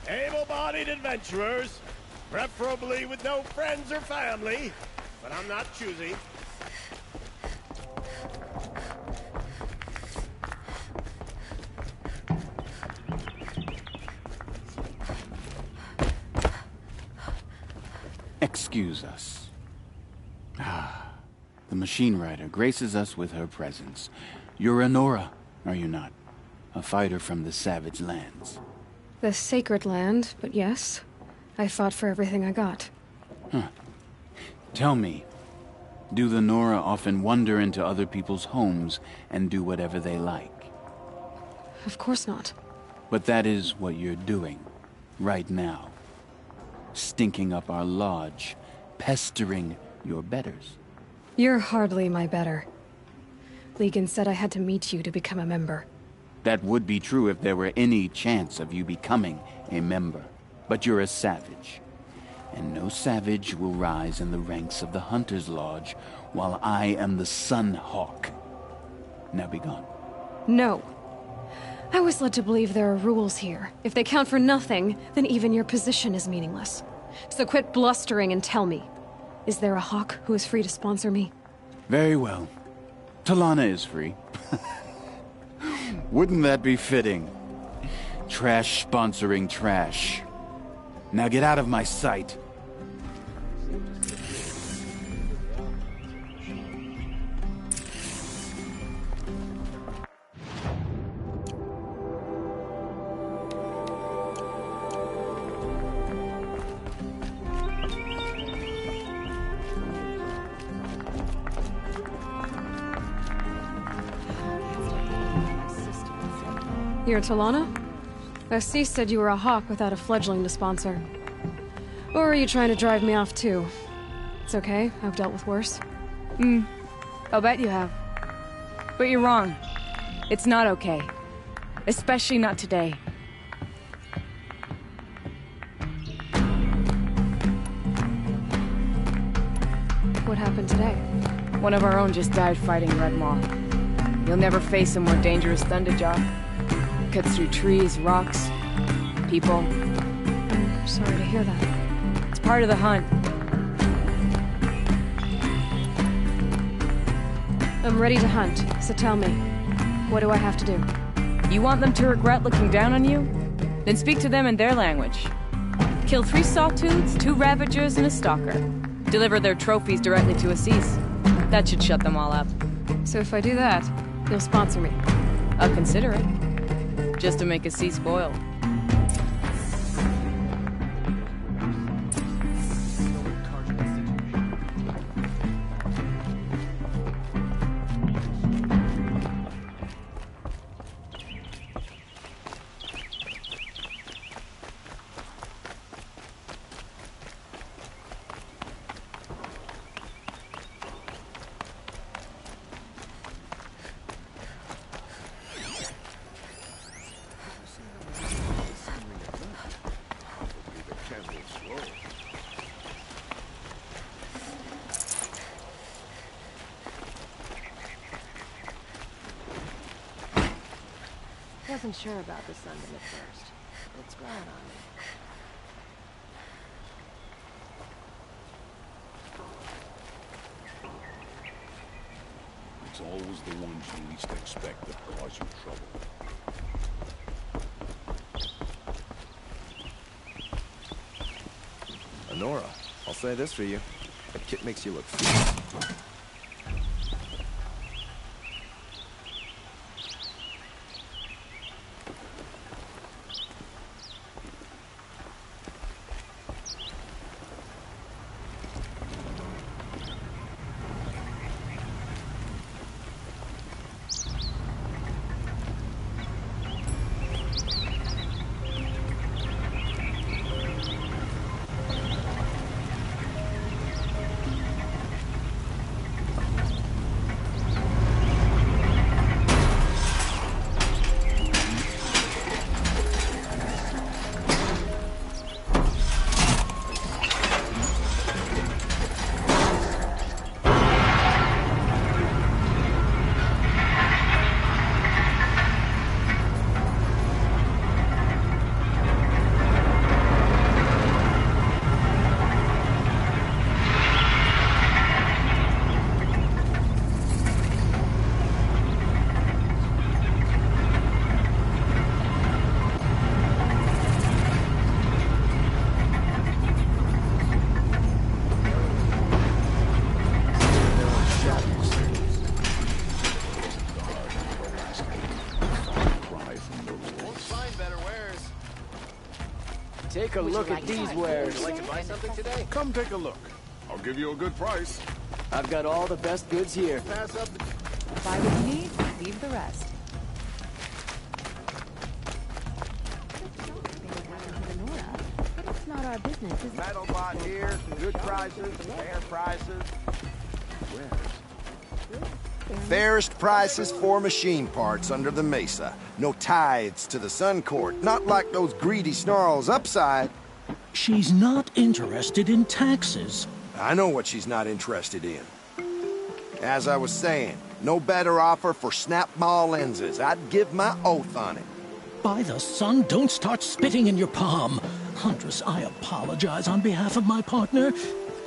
Able-bodied adventurers, preferably with no friends or family, but I'm not choosy. Excuse us. The machine rider graces us with her presence. You're a Nora, are you not? A fighter from the savage lands. The sacred land, but yes. I fought for everything I got. Huh. Tell me, do the Nora often wander into other people's homes and do whatever they like? Of course not. But that is what you're doing, right now. Stinking up our lodge, pestering your betters. You're hardly my better. Legan said I had to meet you to become a member. That would be true if there were any chance of you becoming a member. But you're a savage. And no savage will rise in the ranks of the Hunter's Lodge while I am the Sun Hawk. Now be gone. No. I was led to believe there are rules here. If they count for nothing, then even your position is meaningless. So quit blustering and tell me. Is there a hawk who is free to sponsor me? Very well. Talana is free. Wouldn't that be fitting? Trash sponsoring trash. Now get out of my sight. You're Talana? Assis said you were a hawk without a fledgling to sponsor. Or are you trying to drive me off too? It's okay, I've dealt with worse. I'll bet you have. But you're wrong. It's not okay. Especially not today. What happened today? One of our own just died fighting Red Maw. You'll never face a more dangerous Thunderjaw. Cuts through trees, rocks, people. I'm sorry to hear that. It's part of the hunt. I'm ready to hunt, so tell me, what do I have to do? You want them to regret looking down on you? Then speak to them in their language. Kill 3 sawtooths, 2 ravagers, and a stalker. Deliver their trophies directly to Assis. That should shut them all up. So if I do that, you'll sponsor me? I'll consider it. Just to make Assis spoil. Wasn't sure about the Sunday at first. It's growing on me. It's always the ones you least expect that cause you trouble. Honora, I'll say this for you. That kit makes you look fierce. Take a look at these wares. Would you like to buy something today? Come take a look. I'll give you a good price. I've got all the best goods here. Pass up the... Buy what you need, leave the rest. It's not our business, is it? Metal bot here, good prices, fair prices. Fairest prices for machine parts under the mesa. No tithes to the Sun Court, not like those greedy snarls upside. She's not interested in taxes. I know what she's not interested in. As I was saying, No better offer for snap-maw lenses. I'd give my oath on it. By the sun, don't start spitting in your palm. Huntress, I apologize on behalf of my partner.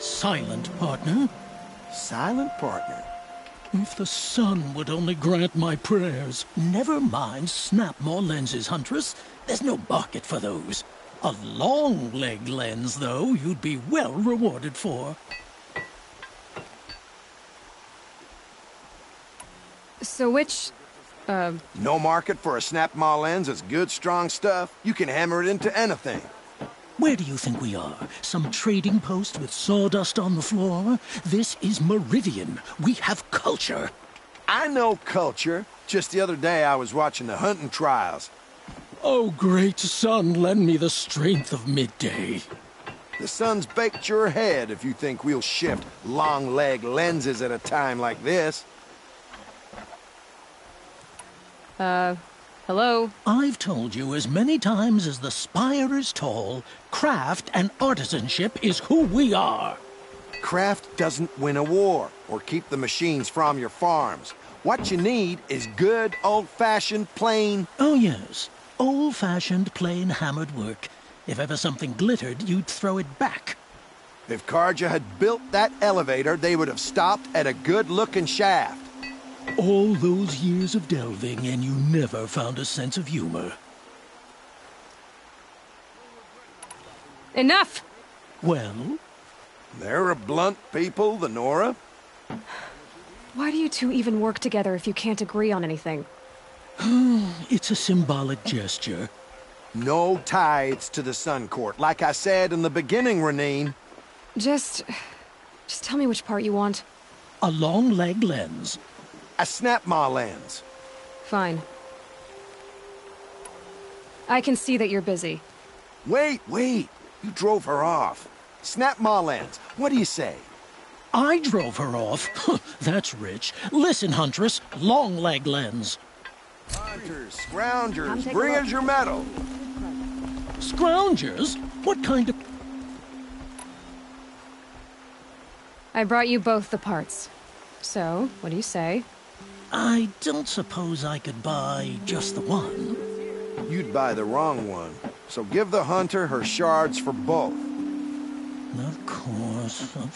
Silent partner. Silent partner? If the sun would only grant my prayers. Never mind snap-maw lenses, Huntress. There's no market for those. A long-leg lens, though, you'd be well rewarded for. So which, No market for a snap-maw lens is good, strong stuff. You can hammer it into anything. Where do you think we are? Some trading post with sawdust on the floor? This is Meridian. We have culture. I know culture. Just the other day I was watching the hunting trials. Oh, great sun, lend me the strength of midday. The sun's baked your head if you think we'll shift long-leg lenses at a time like this. Hello? I've told you as many times as the spire is tall, craft and artisanship is who we are. Craft doesn't win a war or keep the machines from your farms. What you need is good, old-fashioned, plain... Oh, yes. Old-fashioned, plain hammered work. If ever something glittered, you'd throw it back. If Karja had built that elevator, they would have stopped at a good-looking shaft. All those years of delving, and you never found a sense of humor. Enough! Well? They're a blunt people, the Nora. Why do you two even work together if you can't agree on anything? It's a symbolic gesture. No tithes to the Sun Court, like I said in the beginning, Renine. Just tell me which part you want. A long-leg lens. A snap-maw lens. Fine. I can see that you're busy. Wait. You drove her off. Snap-maw lens. What do you say? I drove her off? That's rich. Listen, Huntress. Long-leg lens. Hunters, scroungers, bring us your metal. Scroungers? What kind of... I brought you both the parts. So, what do you say? I don't suppose I could buy just the one. You'd buy the wrong one. So give the hunter her shards for both. Of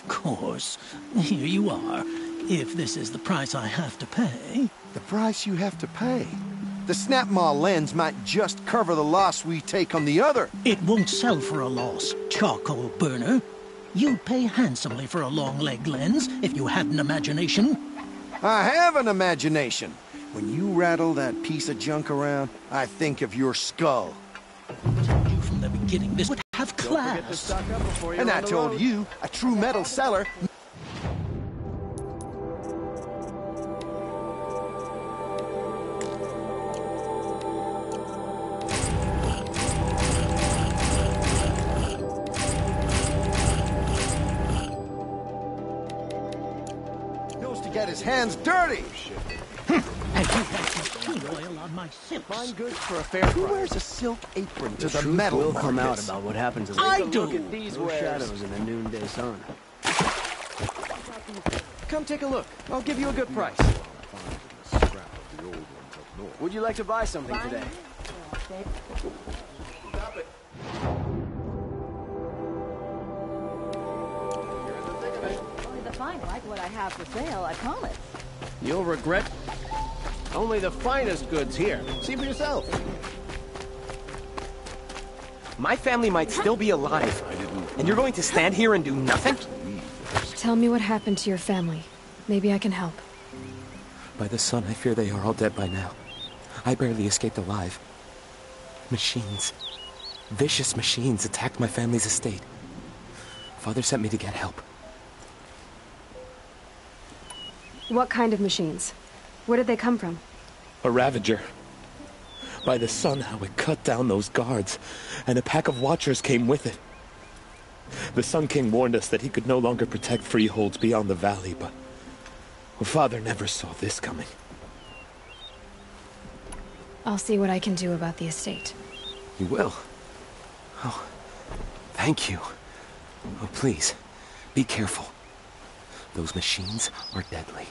course. Here you are. If this is the price I have to pay... The price you have to pay? The snap-maw lens might just cover the loss we take on the other. It won't sell for a loss, charcoal burner. You'd pay handsomely for a long-leg lens if you had an imagination. I have an imagination. When you rattle that piece of junk around, I think of your skull. I told you from the beginning this would have class. And I told you, a true metal seller... get his hands dirty. And you have some tea oil on my silks. Fine goods for a fair price. Who wears a silk apron to the truth metal will markets? come out about what happens in I do. Look at these shadows in the noonday sun. Come take a look. I'll give you a good price. Would you like to buy something today? Stop it. The fine like what I have for sale, I promise. You'll regret... Only the finest goods here. See for yourself. My family might still be alive, and you're going to stand here and do nothing? Tell me what happened to your family. Maybe I can help. By the sun, I fear they are all dead by now. I barely escaped alive. Machines. Vicious machines attacked my family's estate. Father sent me to get help. What kind of machines? Where did they come from? A Ravager. By the sun, how it cut down those guards, and a pack of watchers came with it. The Sun King warned us that he could no longer protect freeholds beyond the valley, but Father never saw this coming. I'll see what I can do about the estate. You will? Oh, thank you. Oh, please, be careful. Those machines are deadly.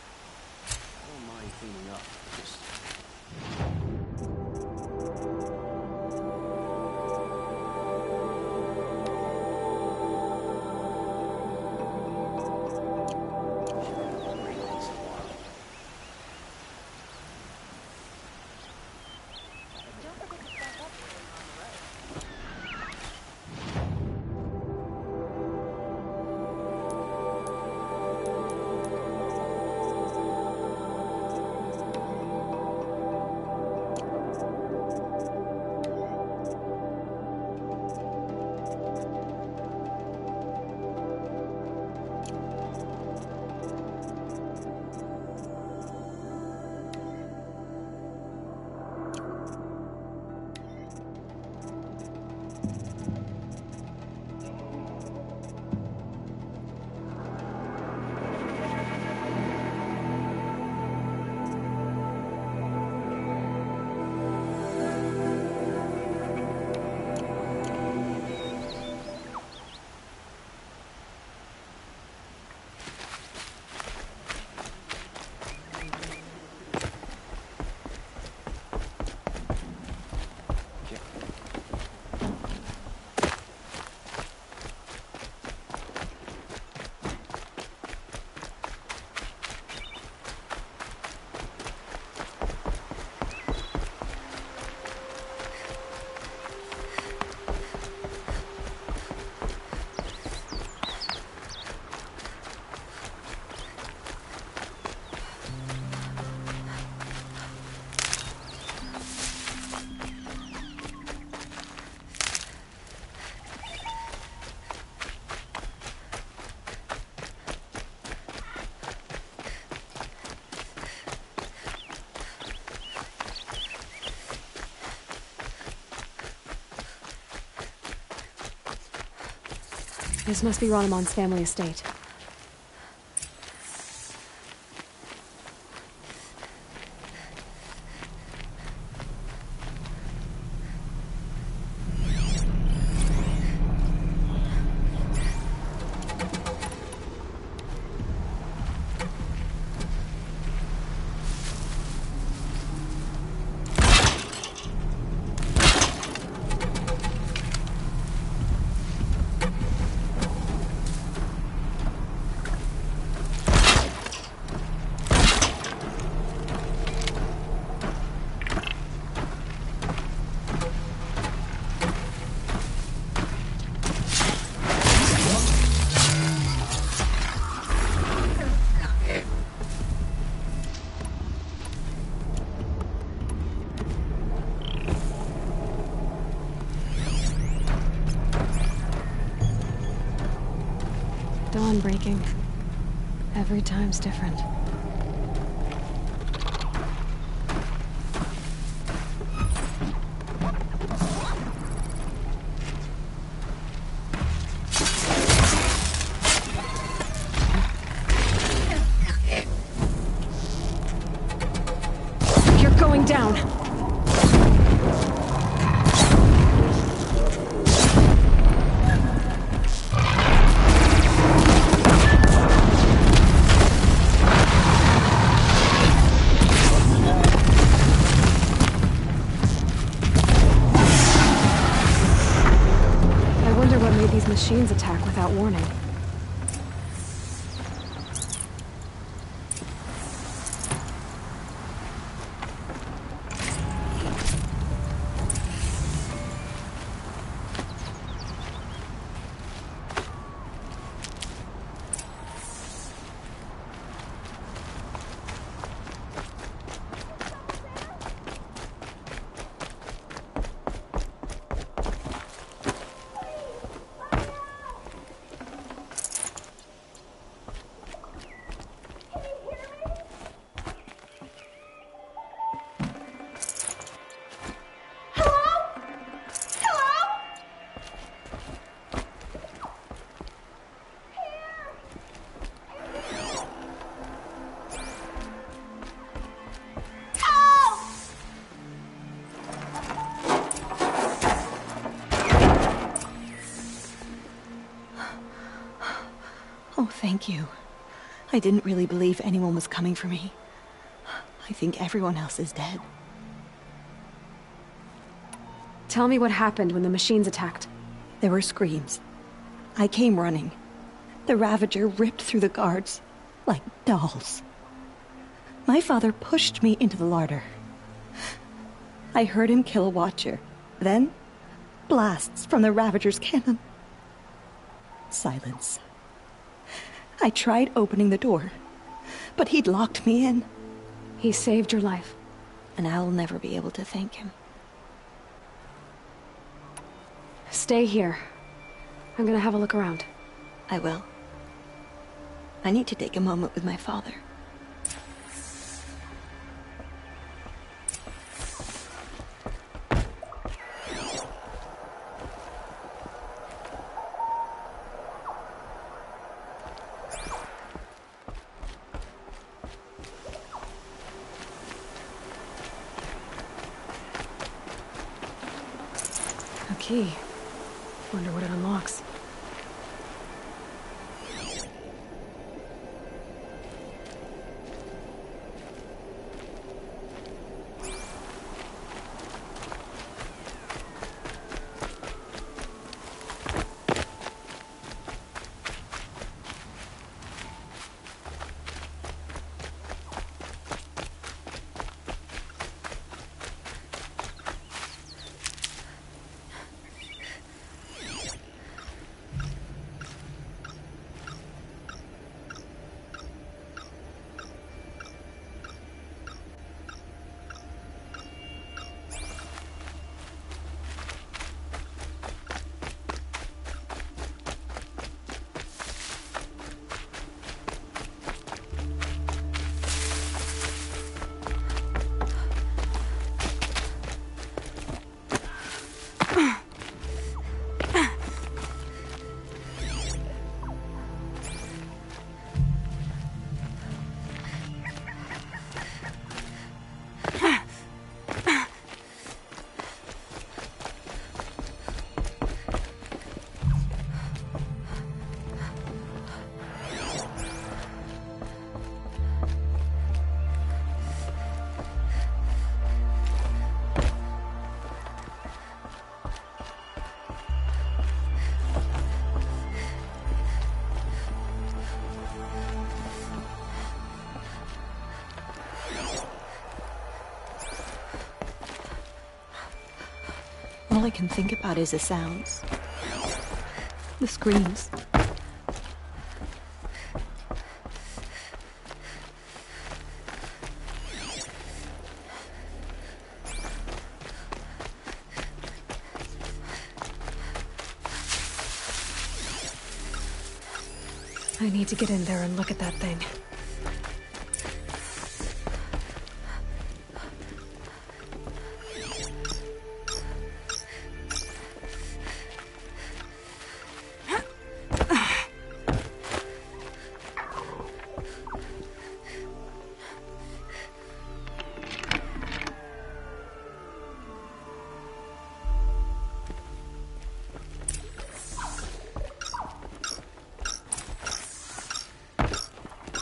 This must be Ronamon's family estate. Dawn breaking. Every time's different. You're going down! Machines attack without warning. Oh, thank you. I didn't really believe anyone was coming for me. I think everyone else is dead. Tell me what happened when the machines attacked. There were screams. I came running. The Ravager ripped through the guards like dolls. My father pushed me into the larder. I heard him kill a watcher. Then, blasts from the Ravager's cannon. Silence. I tried opening the door, but he'd locked me in. He saved your life. And I'll never be able to thank him. Stay here. I'm gonna have a look around. I will. I need to take a moment with my father. A key. Wonder what it unlocks. All I can think about is the sounds. The screams. I need to get in there and look at that thing.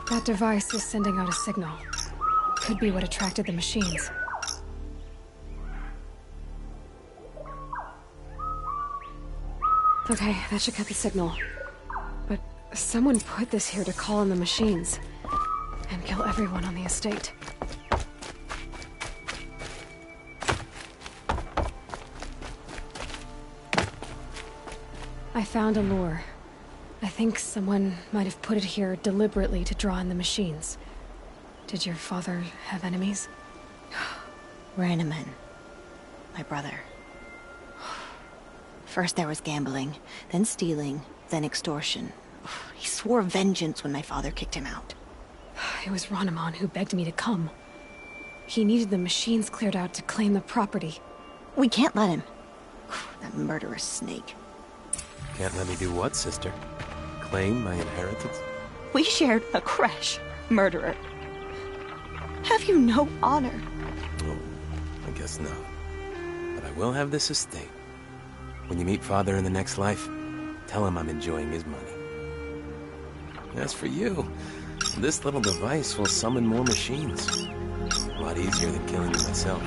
That device is sending out a signal. Could be what attracted the machines. Okay, that should cut the signal. But someone put this here to call in the machines and kill everyone on the estate. I found a lure. I think someone might have put it here deliberately to draw in the machines. Did your father have enemies? Ranneman. My brother. First there was gambling, then stealing, then extortion. He swore vengeance when my father kicked him out. It was Ranneman who begged me to come. He needed the machines cleared out to claim the property. We can't let him. That murderous snake. Can't let me do what, sister? Claim my inheritance? We shared a crash, murderer. Have you no honor? Oh, I guess not. But I will have this estate. When you meet Father in the next life, tell him I'm enjoying his money. As for you, this little device will summon more machines. A lot easier than killing you myself.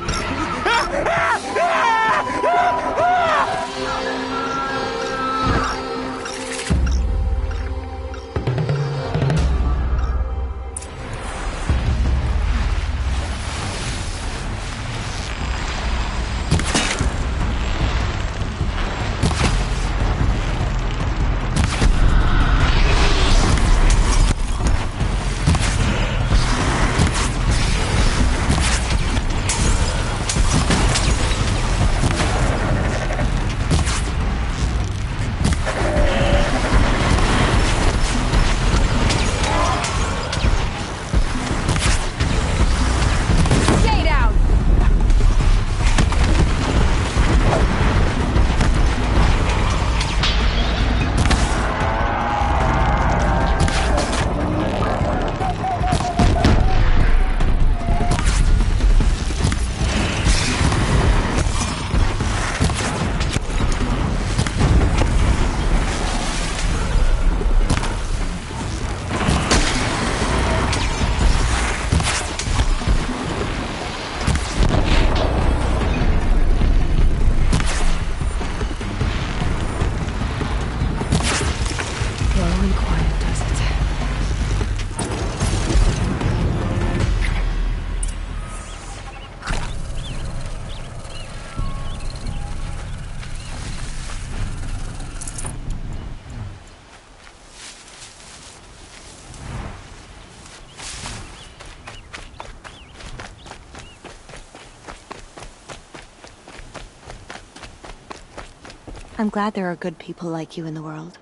I'm glad there are good people like you in the world.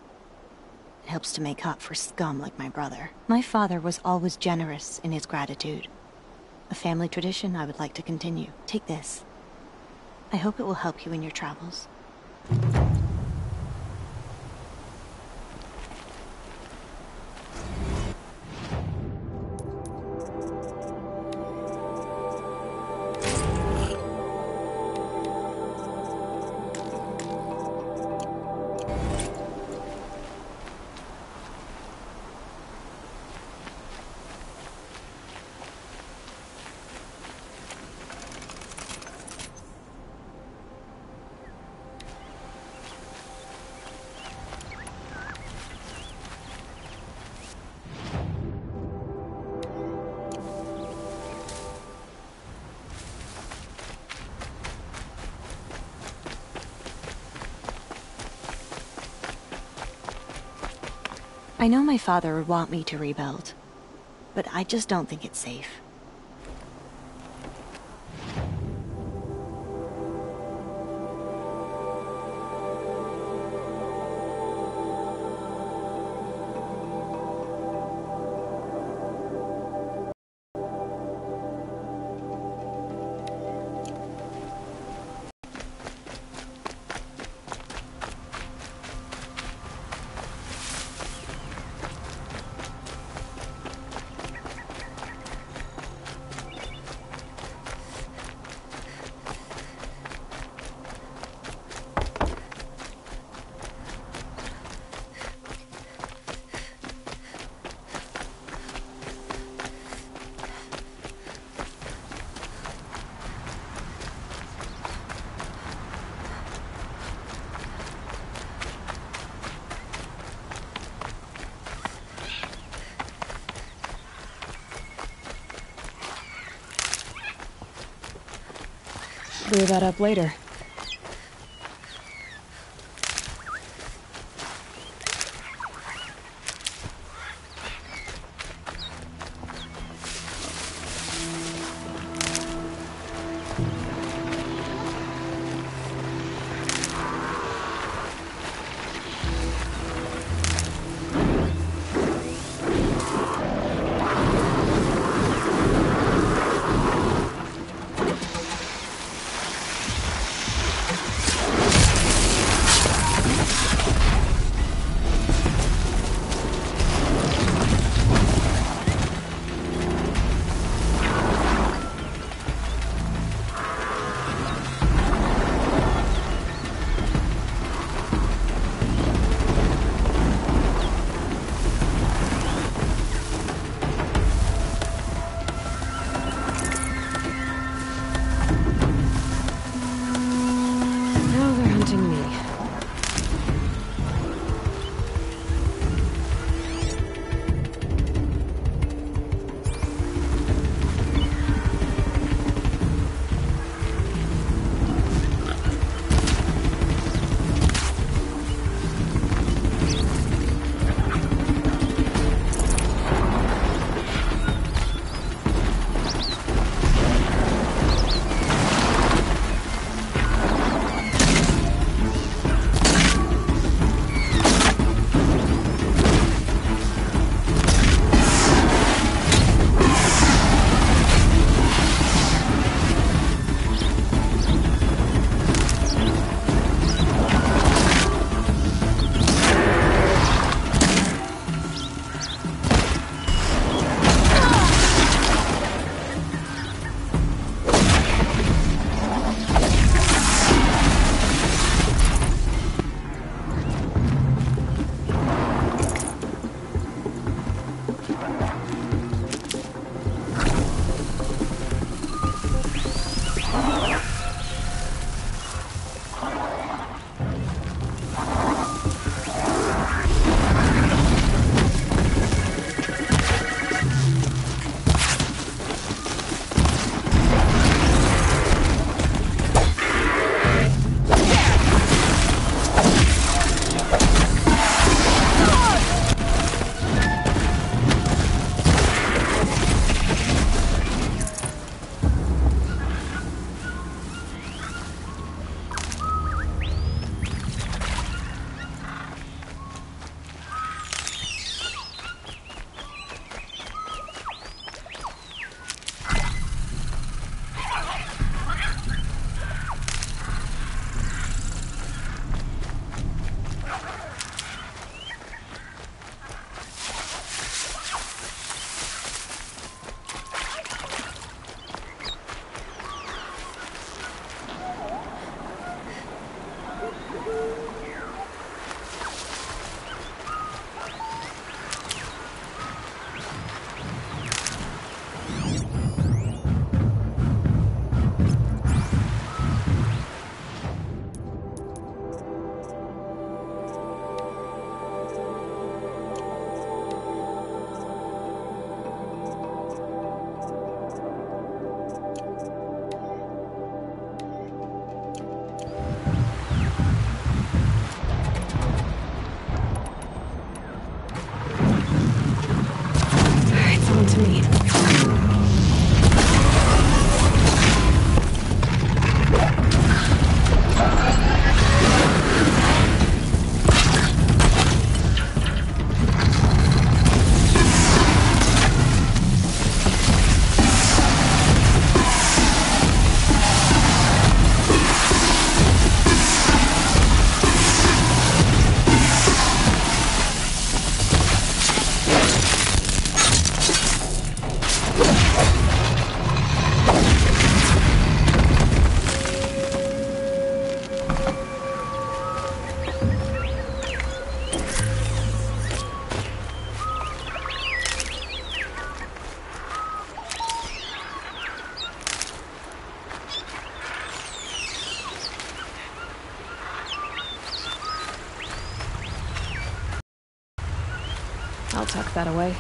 It helps to make up for scum like my brother. My father was always generous in his gratitude. A family tradition I would like to continue. Take this. I hope it will help you in your travels. I know my father would want me to rebuild, but I just don't think it's safe. Clear that up later. I'll tuck that away.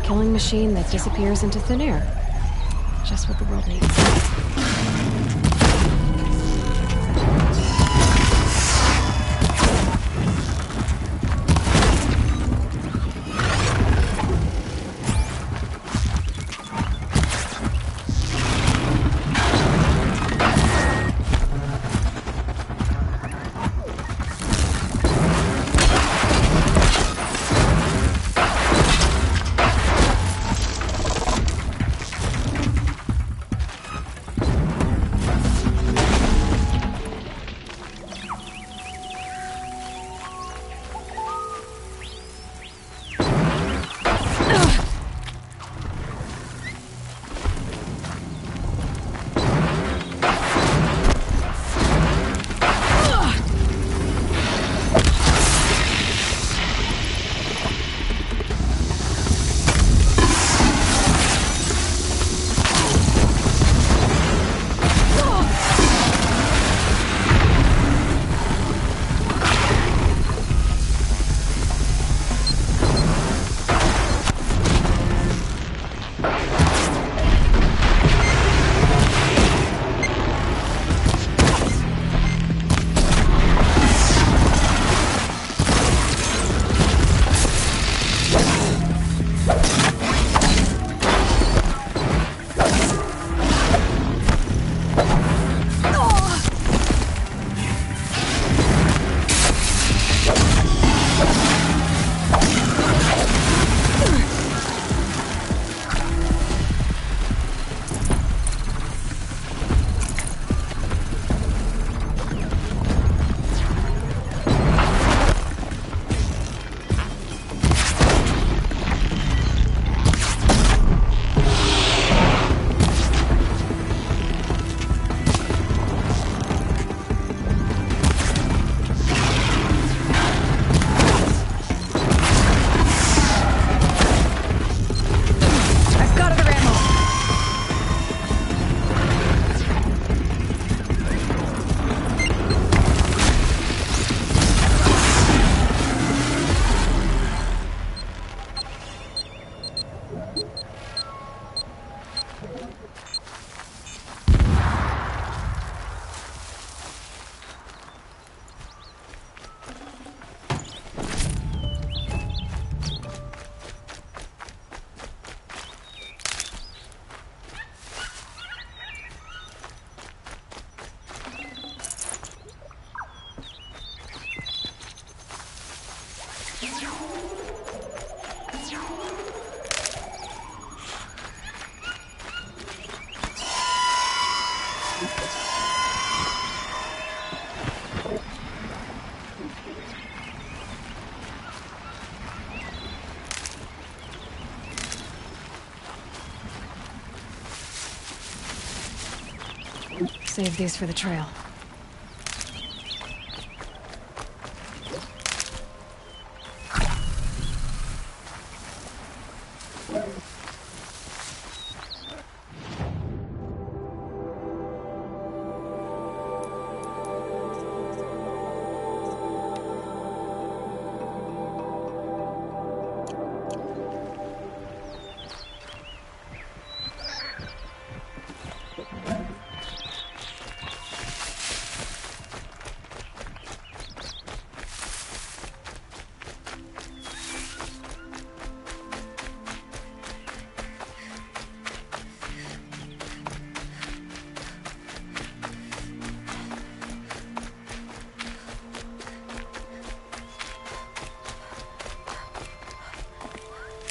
Killing machine that disappears into thin air. Just what the world needs. Save these for the trail.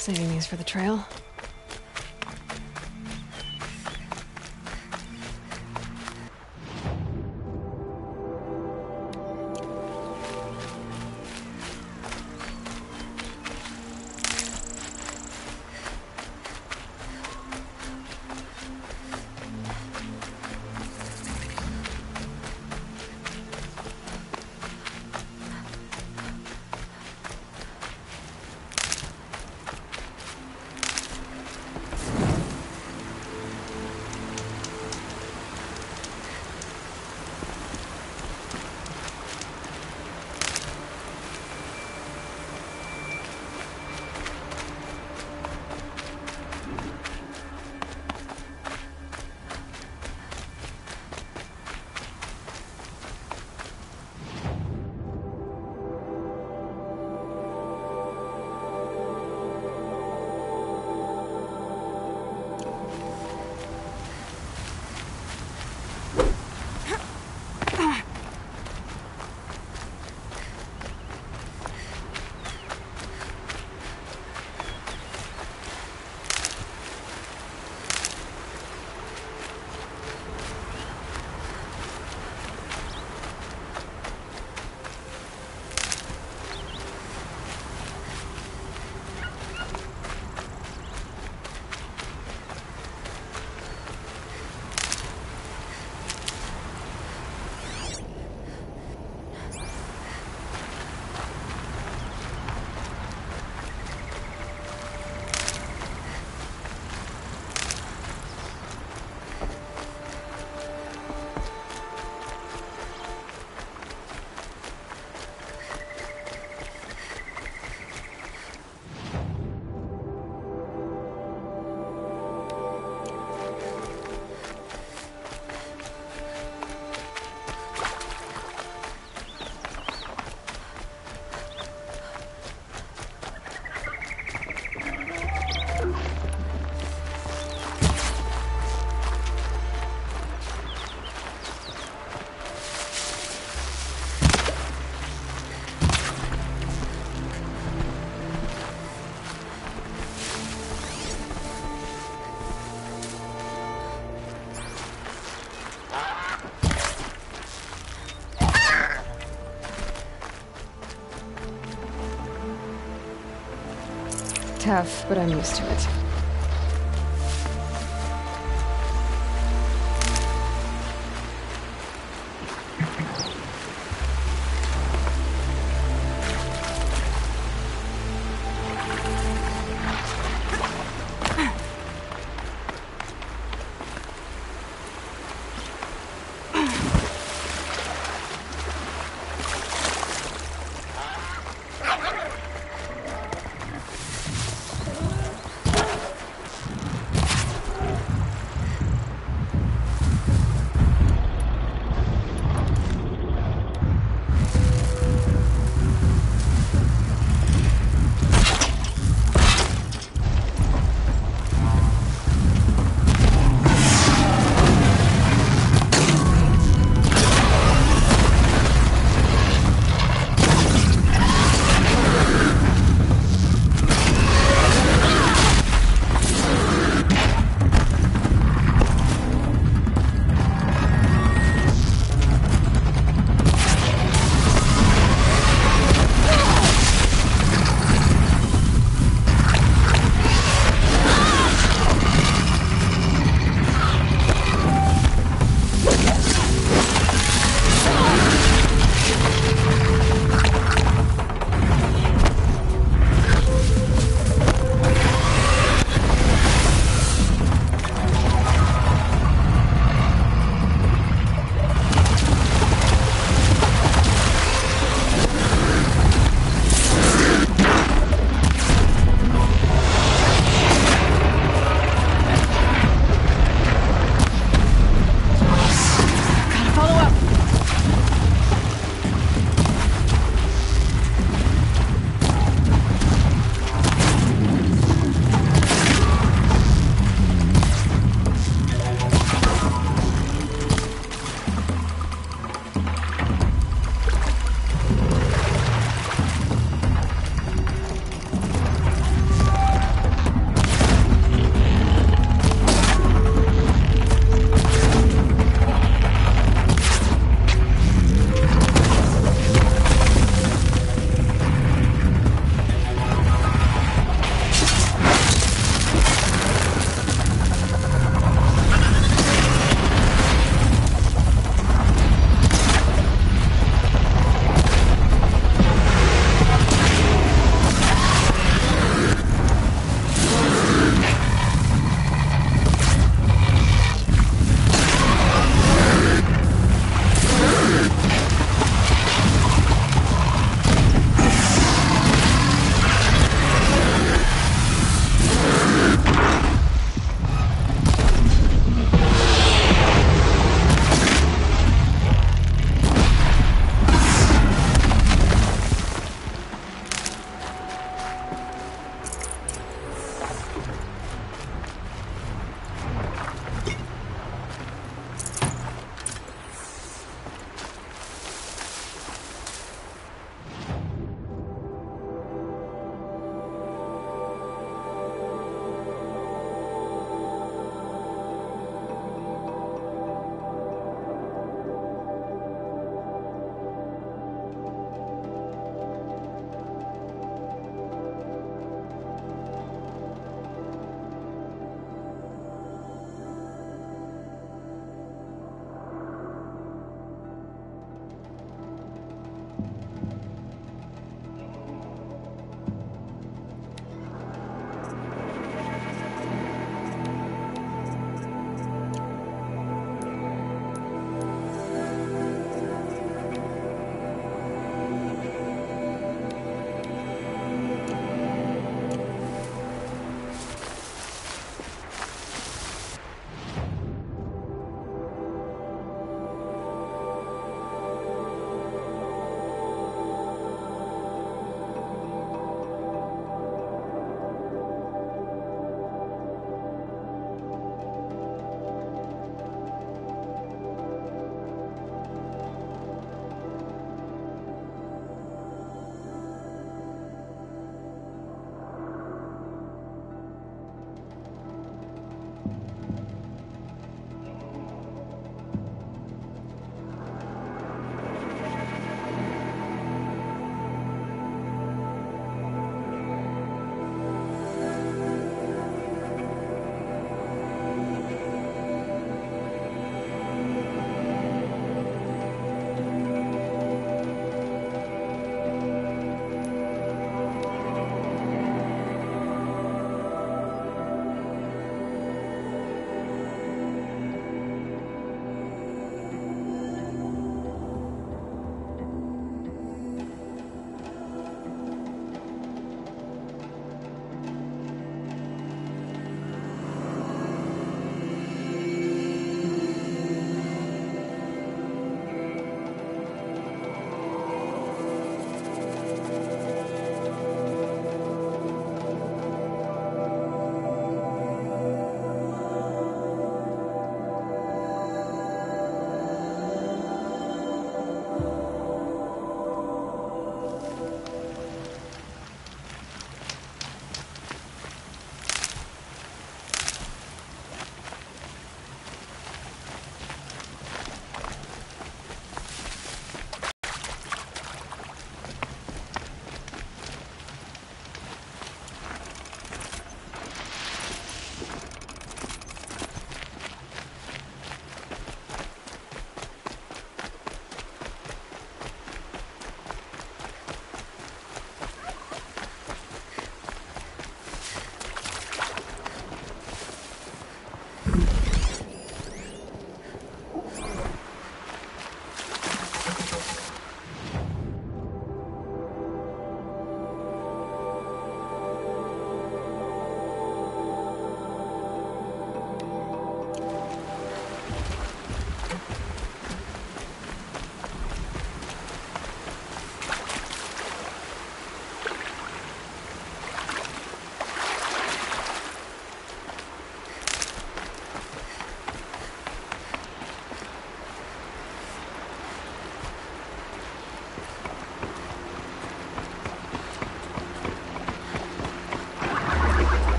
Saving these for the trail. Tough, but I'm used to it.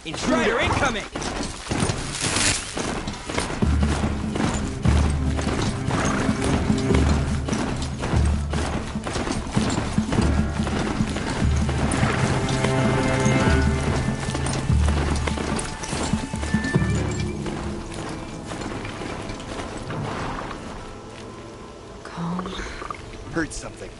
Intruder incoming! Calm. Heard something.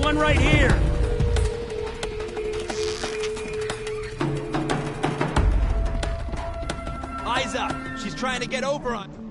one right here! Eyes up! She's trying to get over on...